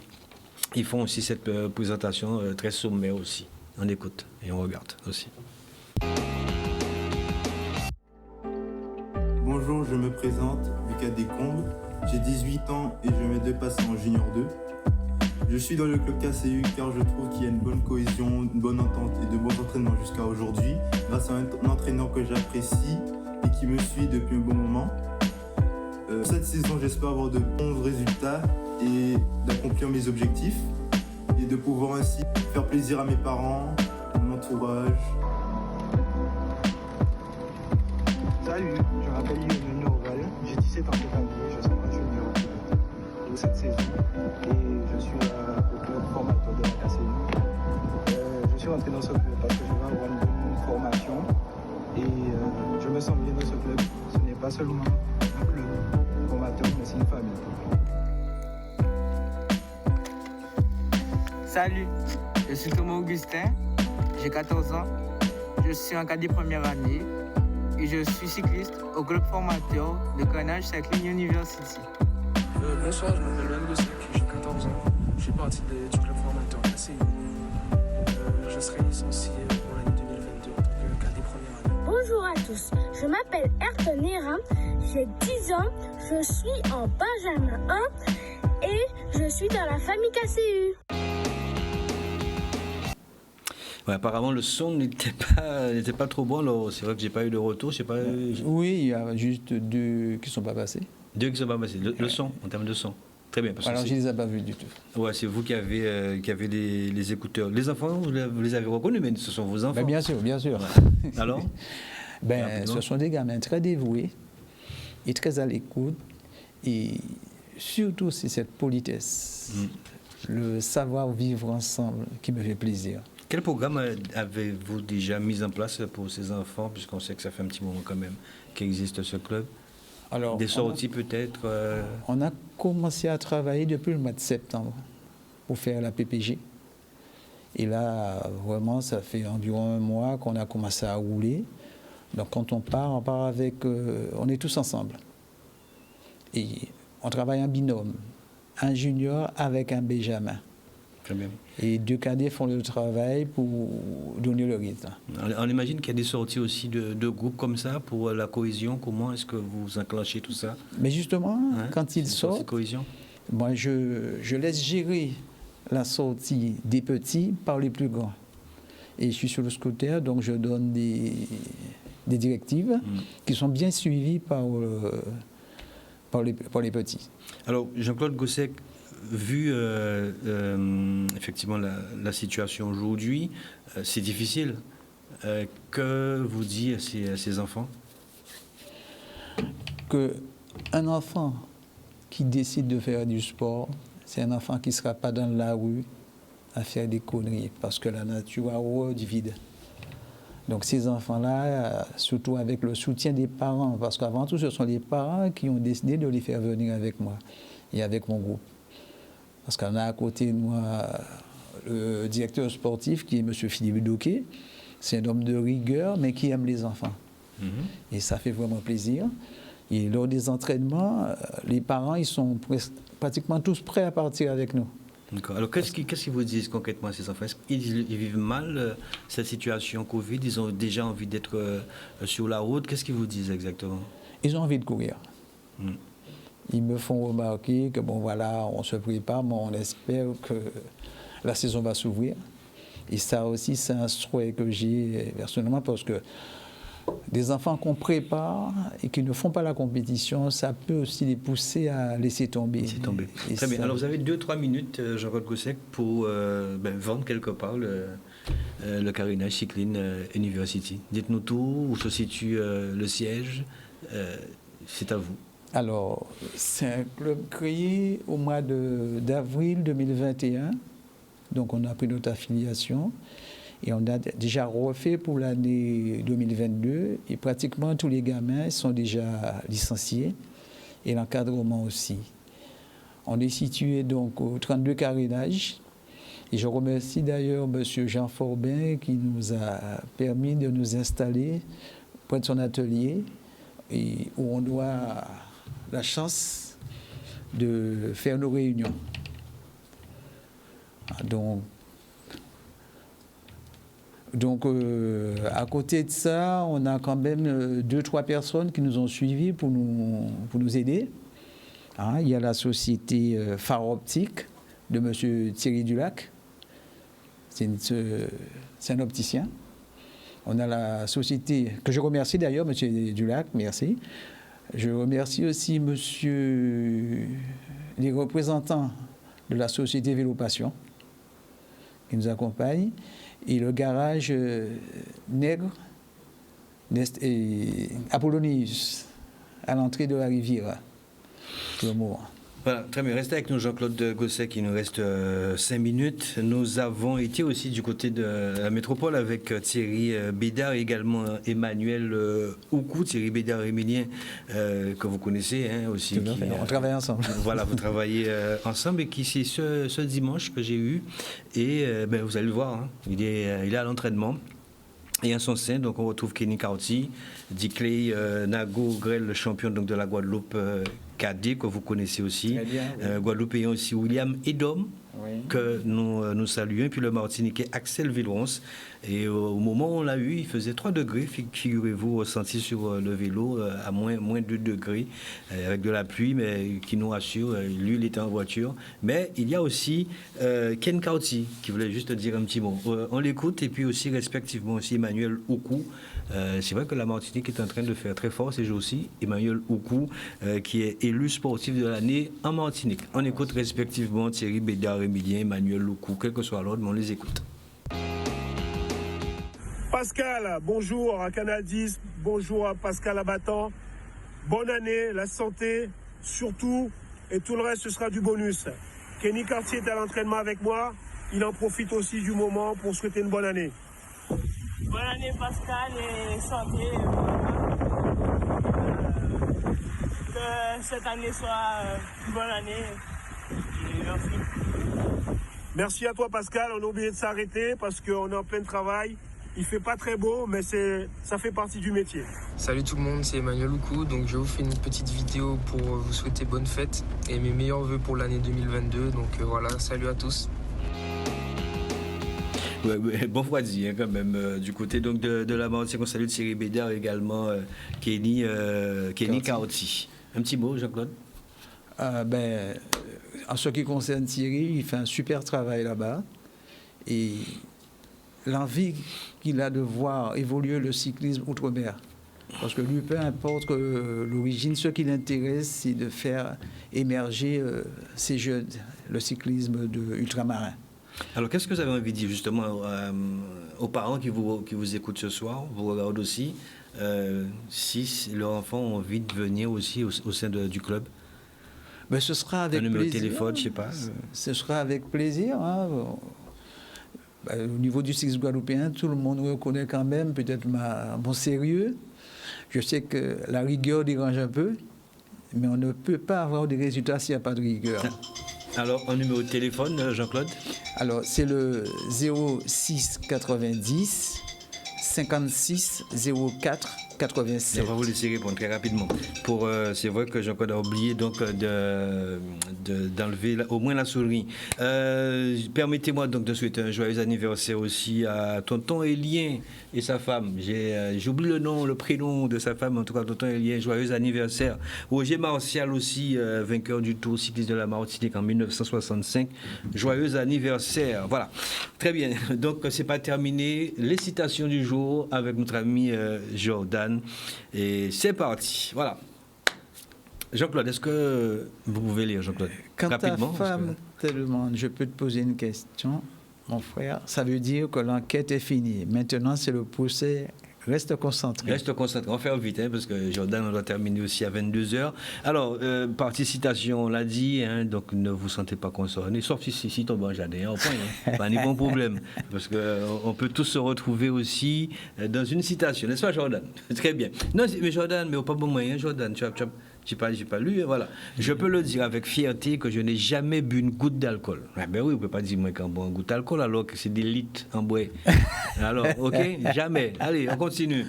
ils font aussi cette présentation très sommaire aussi. On écoute et on regarde aussi.
Bonjour, je me présente, Lucas Descombes. J'ai 18 ans et je vais passer en Junior 2. Je suis dans le club KCU car je trouve qu'il y a une bonne cohésion, une bonne entente et de bons entraînements jusqu'à aujourd'hui, grâce à un entraîneur que j'apprécie et qui me suit depuis un bon moment. Cette saison, j'espère avoir de bons résultats et d'accomplir mes objectifs et de pouvoir ainsi faire plaisir à mes parents, à mon entourage.
Salut, je m'appelle Lionel Norval, j'ai 17 ans cette année, je suis un junior de cette saison et je suis au club formateur de la KCU. Je suis rentré dans ce club parce que je veux avoir une bonne formation et je me sens bien dans ce club. Ce n'est pas seulement un club formateur, mais c'est une famille.
Salut, je suis Thomas Augustin, j'ai 14 ans, je suis en cadet première année et je suis cycliste au club formateur de Carnage Cycling University.
Bonsoir, je m'appelle Yann Gossec, j'ai 14 ans, je suis partie du club formateur KCU. Je serai licencié pour l'année 2022 en tant que cadet première année.
Bonjour à tous, je m'appelle Ayrton Héram, j'ai 10 ans, je suis en Benjamin 1 et je suis dans la famille KCU.
Ouais, apparemment, le son n'était pas trop bon. Alors, c'est vrai que j'ai pas eu de retour. Je sais pas.
Oui, il y a juste 2 qui ne sont pas passés.
2 qui ne sont pas passés. Le son, en termes de son. Très bien.
Alors, je ne les ai pas vus du tout.
Ouais, c'est vous qui avez les écouteurs. Les enfants, vous les avez reconnus, mais ce sont vos enfants.
Ben, bien sûr, bien sûr.
Ouais. Alors
ce sont des gamins très dévoués et très à l'écoute. Et surtout, c'est cette politesse, le savoir vivre ensemble qui me fait plaisir.
Quel programme avez-vous déjà mis en place pour ces enfants, puisqu'on sait que ça fait un petit moment quand même qu'existe ce club? Alors, des sorties peut-être
On a commencé à travailler depuis le mois de septembre pour faire la PPG. Et là, vraiment, ça fait environ un mois qu'on a commencé à rouler. Donc quand on part avec... on est tous ensemble. Et on travaille en binôme. Un junior avec un benjamin.
Très bien.
Et 2 cadets font le travail pour donner le rythme.
On imagine qu'il y a des sorties aussi de groupes comme ça pour la cohésion. Comment est-ce que vous enclenchez tout ça?
Mais justement, quand ils sortent, moi je laisse gérer la sortie des petits par les plus grands. Et je suis sur le scooter, donc je donne des directives qui sont bien suivies par les petits.
Alors, Jean-Claude Gossec, vu effectivement la situation aujourd'hui, c'est difficile. Que vous dit à ces enfants?
Qu'un enfant qui décide de faire du sport, c'est un enfant qui ne sera pas dans la rue à faire des conneries, parce que la nature a horreur du vide. Donc ces enfants-là, surtout avec le soutien des parents, parce qu'avant tout, ce sont les parents qui ont décidé de les faire venir avec moi et avec mon groupe. Parce qu'on a à côté de moi le directeur sportif qui est M. Philippe Douquet. C'est un homme de rigueur, mais qui aime les enfants. Et ça fait vraiment plaisir. Et lors des entraînements, les parents, ils sont pratiquement tous prêts à partir avec nous.
D'accord. Alors, qu'est-ce qu'ils vous disent concrètement, ces enfants? Est-ce qu'ils vivent mal cette situation Covid? Ils ont déjà envie d'être sur la route? Qu'est-ce qu'ils vous disent exactement?
Ils ont envie de courir. Ils me font remarquer que, bon, voilà, on se prépare, mais on espère que la saison va s'ouvrir. Et ça aussi, c'est un souhait que j'ai personnellement, parce que des enfants qu'on prépare et qui ne font pas la compétition, ça peut aussi les pousser à laisser tomber.
Très bien. Alors, vous avez 2-3 minutes, Jean-Claude Gossec, pour vendre quelque part le carénage Cycling University. Dites-nous tout, où se situe le siège. C'est à vous.
Alors, c'est un club créé au mois d'avril 2021. Donc, on a pris notre affiliation. Et on a déjà refait pour l'année 2022. Et pratiquement tous les gamins sont déjà licenciés. Et l'encadrement aussi. On est situé donc au 32 carénage. Et je remercie d'ailleurs M. Jean Forbin qui nous a permis de nous installer près de son atelier. Et où on a la chance de faire nos réunions. Donc à côté de ça, on a quand même 2-3 personnes qui nous ont suivis pour nous aider. Il y a la société Phare Optique de M. Thierry Dulac. C'est un opticien. On a la société, que je remercie d'ailleurs, M. Dulac, merci. Je remercie aussi les représentants de la société Vélopassion qui nous accompagnent. Et le garage Nègre et Apollonius à l'entrée de la rivière.
Voilà, très bien. Restez avec nous, Jean-Claude Gossec. Il nous reste 5 minutes. Nous avons été aussi du côté de la métropole avec Thierry Bédard et également Emmanuel Oukou, Thierry Bédard Émilien, que vous connaissez aussi.
On travaille ensemble.
Voilà, vous travaillez ensemble et qui c'est ce dimanche que j'ai eu. Et vous allez le voir, il est à l'entraînement. Et en son sein, donc, on retrouve Kenny Carty, Diclay Nago Grel, le champion donc, de la Guadeloupe cadet, que vous connaissez aussi. Guadeloupe ayant aussi William Edom, que nous saluons, et puis le Martiniquais Axel Villons. Et au moment où on l'a eu, il faisait 3 degrés, figurez-vous, ressenti sur le vélo, à moins 2 degrés, avec de la pluie, mais qui nous rassure. Lui, il était en voiture. Mais il y a aussi Ken Kauti, qui voulait juste dire un petit mot. On l'écoute, et puis aussi, respectivement, aussi Emmanuel Oukou. C'est vrai que la Martinique est en train de faire très fort ces jours-ci. Emmanuel Oukou, qui est élu sportif de l'année en Martinique. On écoute respectivement Thierry Bédard, Emilien, Emmanuel Oukou, quel que soit l'ordre, mais on les écoute.
Pascal, bonjour à Canal 10, bonjour à Pascal Abattant. Bonne année, la santé, surtout, et tout le reste, ce sera du bonus. Kenny Cartier est à l'entraînement avec moi. Il en profite aussi du moment pour souhaiter une bonne année.
Bonne année Pascal et santé. Que cette année soit une bonne année. Et merci.
Merci à toi Pascal, on a oublié de s'arrêter parce qu'on est en plein travail. Il fait pas très beau, mais ça fait partie du métier.
Salut tout le monde, c'est Emmanuel Oukou. Donc je vous fais une petite vidéo pour vous souhaiter bonne fête et mes meilleurs vœux pour l'année 2022. Donc voilà, salut à tous.
Ouais, bon voisin quand même du côté donc de la Martinique. On salue Thierry Bédard également, Kenny Kauti. Un petit mot, Jean-Claude.
En ce qui concerne Thierry, il fait un super travail là-bas et l'envie qu'il a de voir évoluer le cyclisme outre-mer. Parce que lui, peu importe l'origine, ce qui l'intéresse, c'est de faire émerger ces jeunes, le cyclisme ultramarin.
Alors, qu'est-ce que vous avez envie de dire justement aux parents qui vous écoutent ce soir, vous regardent aussi, si leurs enfants ont envie de venir aussi au sein du club?
Ce sera avec plaisir.
Un numéro de téléphone, je ne sais pas.
Ce sera avec plaisir. Hein. Au niveau du cyclisme guadeloupéen, tout le monde reconnaît quand même peut-être mon sérieux. Je sais que la rigueur dérange un peu, mais on ne peut pas avoir des résultats s'il n'y a pas de rigueur.
Alors, un numéro de téléphone, Jean-Claude?
Alors, c'est le 06 90 56 04 87.
On va vous laisser répondre très rapidement. C'est vrai que Jean-Claude a oublié donc d'enlever au moins la souris. Permettez-moi donc de souhaiter un joyeux anniversaire aussi à tonton Élien et sa femme. J'oublie le prénom de sa femme, en tout cas tonton Élien, joyeux anniversaire. Roger Martial aussi, vainqueur du Tour cycliste de la Martinique en 1965. Joyeux anniversaire. Voilà. Très bien. Donc c'est pas terminé. Les citations du jour avec notre ami Jordan. Et c'est parti. Voilà. Jean-Claude, est-ce que vous pouvez lire, Jean-Claude?
Quand
rapidement,
ta femme te demande, je peux te poser une question, mon frère, ça veut dire que l'enquête est finie. Maintenant, c'est le procès. Reste concentré.
Reste concentré. On va faire vite, parce que Jordan, on doit terminer aussi à 22h. Alors, partie citation, on l'a dit, donc ne vous sentez pas concerné, sauf si ton bon jardin, au point, pas ni bon problème. Parce qu'on peut tous se retrouver aussi dans une citation, n'est-ce pas, Jordan? Très bien. Non, mais Jordan, mais au pas bon moyen, Jordan, j'ai pas lu, voilà. Je peux le dire avec fierté que je n'ai jamais bu une goutte d'alcool. Ah ben oui, on ne peut pas dire moi qu'un bon goutte d'alcool alors que c'est des litres en bois. Alors, ok, jamais. Allez, on continue.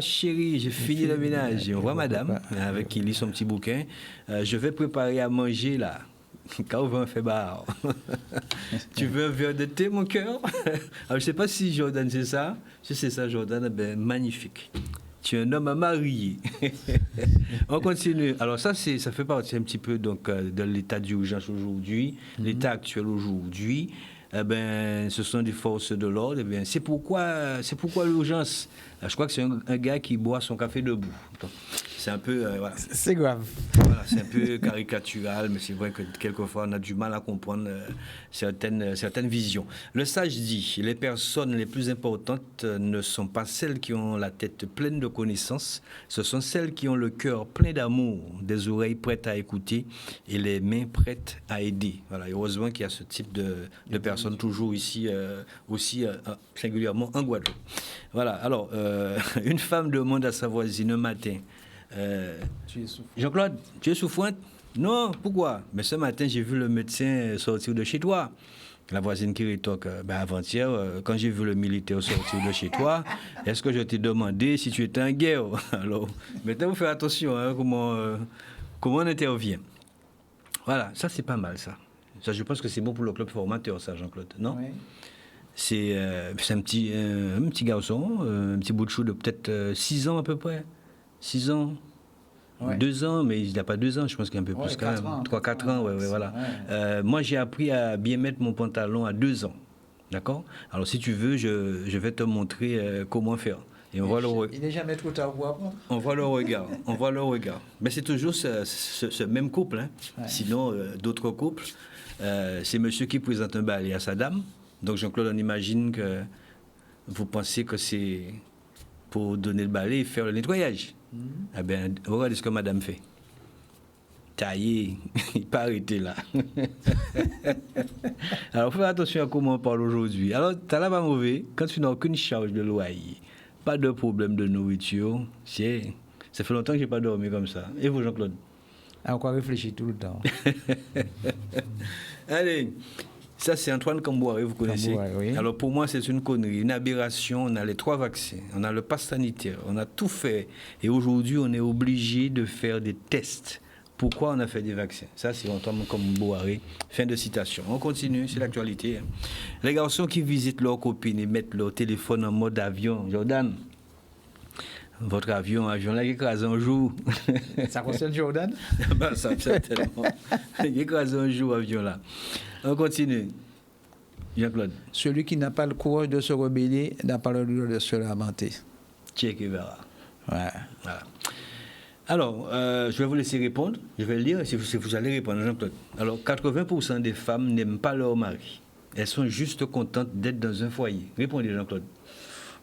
Chérie, j'ai fini le ménage. On voit madame, avec qui lit son petit bouquin. Je vais préparer à manger là. Quand on veut un fait bar. Tu veux un verre de thé, mon cœur? Alors, je ne sais pas si Jordan c'est ça. Si c'est ça, Jordan, ben magnifique. Tu es un homme à marier. On continue. Alors ça fait partie un petit peu donc, de l'état d'urgence aujourd'hui, l'état actuel aujourd'hui. Ce sont des forces de l'ordre. C'est pourquoi l'urgence. Je crois que c'est un gars qui boit son café debout. C'est un peu... voilà.
C'est grave.
Voilà, c'est un peu caricatural, mais c'est vrai que quelquefois on a du mal à comprendre certaines visions. Le sage dit, les personnes les plus importantes ne sont pas celles qui ont la tête pleine de connaissances, ce sont celles qui ont le cœur plein d'amour, des oreilles prêtes à écouter et les mains prêtes à aider. Voilà, heureusement qu'il y a ce type de personnes toujours ici, aussi singulièrement en Guadeloupe. Voilà, alors, une femme demande à sa voisine un matin, Jean-Claude, tu es souffrante? Non, pourquoi? Mais ce matin, j'ai vu le médecin sortir de chez toi. La voisine qui rétorque, avant-hier, quand j'ai vu le militaire sortir de chez toi, est-ce que je t'ai demandé si tu étais en guerre? Alors, maintenant, vous faites attention, comment on intervient. Voilà, ça c'est pas mal, ça. Ça, je pense que c'est bon pour le club formateur, ça, Jean-Claude, non?
Oui.
C'est un petit garçon, un petit bout de chou de peut-être 6 ans à peu près. 6 ans.
Ouais.
2 ans, mais il n'a pas 2 ans, je pense qu'il y a un peu plus quand même. 3-4 ans, ouais, voilà.
Ouais.
Moi, j'ai appris à bien mettre mon pantalon à 2 ans. D'accord? Alors, si tu veux, je vais te montrer comment faire. Et on voit
il n'est jamais trop tard pour apprendre.
On voit le regard, on voit le regard. Mais c'est toujours ce même couple. Hein. Ouais. Sinon, d'autres couples, c'est monsieur qui présente un balai à sa dame. Donc, Jean-Claude, on imagine que vous pensez que c'est pour donner le balai et faire le nettoyage. Eh bien, regardez ce que madame fait. Taillé, il n'est pas arrêté là. Alors, fais attention à comment on parle aujourd'hui. Alors, tu n'as pas mauvais quand tu n'as aucune charge de loyer. Pas de problème de nourriture. Ça fait longtemps que je n'ai pas dormi comme ça. Et vous, Jean-Claude?
Encore réfléchir tout le temps.
Allez, ça c'est Antoine Camboire, vous connaissez.
Camboire, oui.
Alors pour moi, c'est une connerie, une aberration. On a les 3 vaccins, on a le pass sanitaire, on a tout fait. Et aujourd'hui, on est obligé de faire des tests. Pourquoi on a fait des vaccins? Ça, c'est Antoine Camboire. Fin de citation. On continue, c'est l'actualité. Les garçons qui visitent leurs copines et mettent leur téléphone en mode avion. Jordan, votre avion là, il écrase un jour.
Ça concerne Jordan?
Ben, ça tellement. Il écrase un jour, avion là. On continue. Jean-Claude.
Celui qui n'a pas le courage de se rebeller n'a pas le droit de se lamenter.
Che Guevara.
Ouais.
Voilà. Alors, je vais vous laisser répondre. Je vais le lire si vous allez répondre, Jean-Claude. Alors, 80% des femmes n'aiment pas leur mari. Elles sont juste contentes d'être dans un foyer. Répondez, Jean-Claude.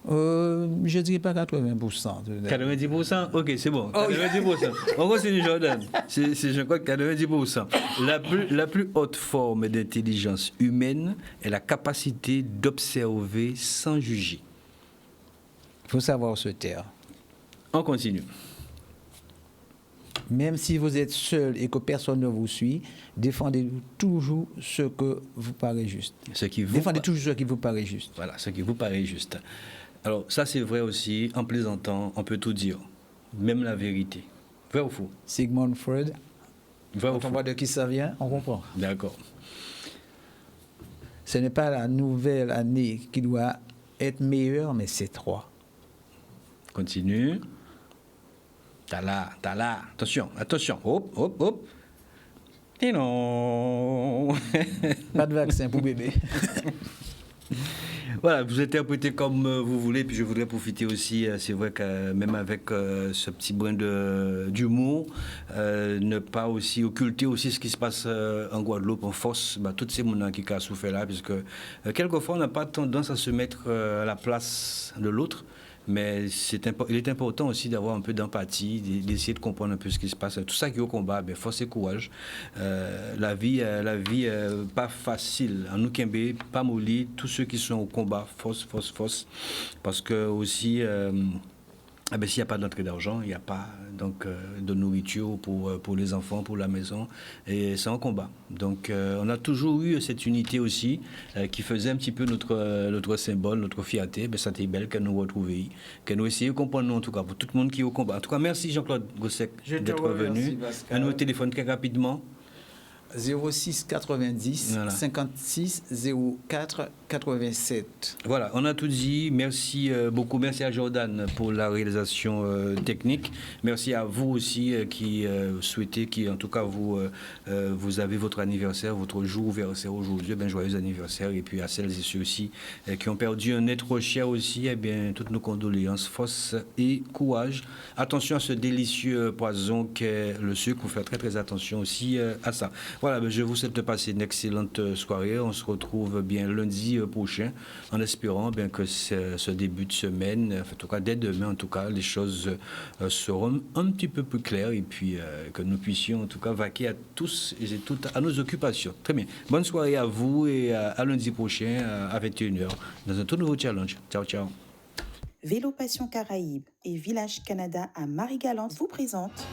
Je ne dirais pas 80%.
90%? Ok, c'est bon. 90%. On continue, Jordan. Je crois que 90%. La plus haute forme d'intelligence humaine est la capacité d'observer sans juger.
Il faut savoir se taire.
On continue.
Même si vous êtes seul et que personne ne vous suit, défendez toujours ce que vous paraît juste. Défendez toujours ce qui vous paraît juste.
Voilà, ce qui vous paraît juste. Alors, ça, c'est vrai aussi. En plaisantant, on peut tout dire. Même la vérité. Vrai ou faux?
Sigmund Freud.
Vrai ou faux?
Quand on voit de qui ça vient, on comprend.
D'accord.
Ce n'est pas la nouvelle année qui doit être meilleure, mais c'est 3.
Continue. T'as là. Attention. Hop. Et non.
Pas de vaccin pour bébé.
Voilà, vous interprétez comme vous voulez, puis je voudrais profiter aussi, c'est vrai que même avec ce petit brin d'humour, ne pas aussi occulter aussi ce qui se passe en Guadeloupe, en force, toutes ces gens qui ont souffert là, puisque quelquefois on n'a pas tendance à se mettre à la place de l'autre. Mais il est important aussi d'avoir un peu d'empathie, d'essayer de comprendre un peu ce qui se passe. Tout ça qui est au combat, force et courage. La vie pas facile. En Nukembe, pas molli. Tous ceux qui sont au combat, force. Parce que aussi, s'il n'y a pas d'entrée d'argent, il n'y a pas donc de nourriture pour les enfants, pour la maison, et c'est un combat. Donc on a toujours eu cette unité aussi qui faisait un petit peu notre symbole, notre fierté. Ça était belle qu'elle nous retrouve, qu'elle nous essaye de comprendre, nous, en tout cas, pour tout le monde qui est au combat. En tout cas, merci Jean-Claude Gossec d'être venu. Un nouveau téléphone très rapidement.
06 90 voilà. 56 04 87.
Voilà, on a tout dit. Merci beaucoup. Merci à Jordan pour la réalisation technique. Merci à vous aussi qui souhaitez, qui en tout cas vous avez votre anniversaire, votre jour anniversaire aujourd'hui. Joyeux anniversaire. Et puis à celles et ceux aussi qui ont perdu un être cher aussi, toutes nos condoléances, force et courage. Attention à ce délicieux poison qu'est le sucre. Il faut faire très très attention aussi à ça. Voilà, je vous souhaite de passer une excellente soirée. On se retrouve bien lundi prochain, en espérant que ce début de semaine, en tout cas dès demain, en tout cas, les choses seront un petit peu plus claires et puis que nous puissions en tout cas vaquer à tous et toutes à nos occupations. Très bien. Bonne soirée à vous et à lundi prochain à 21h dans un tout nouveau challenge. Ciao, ciao.
Vélo Passion Caraïbes et Village Canada à Marie-Galante vous présentent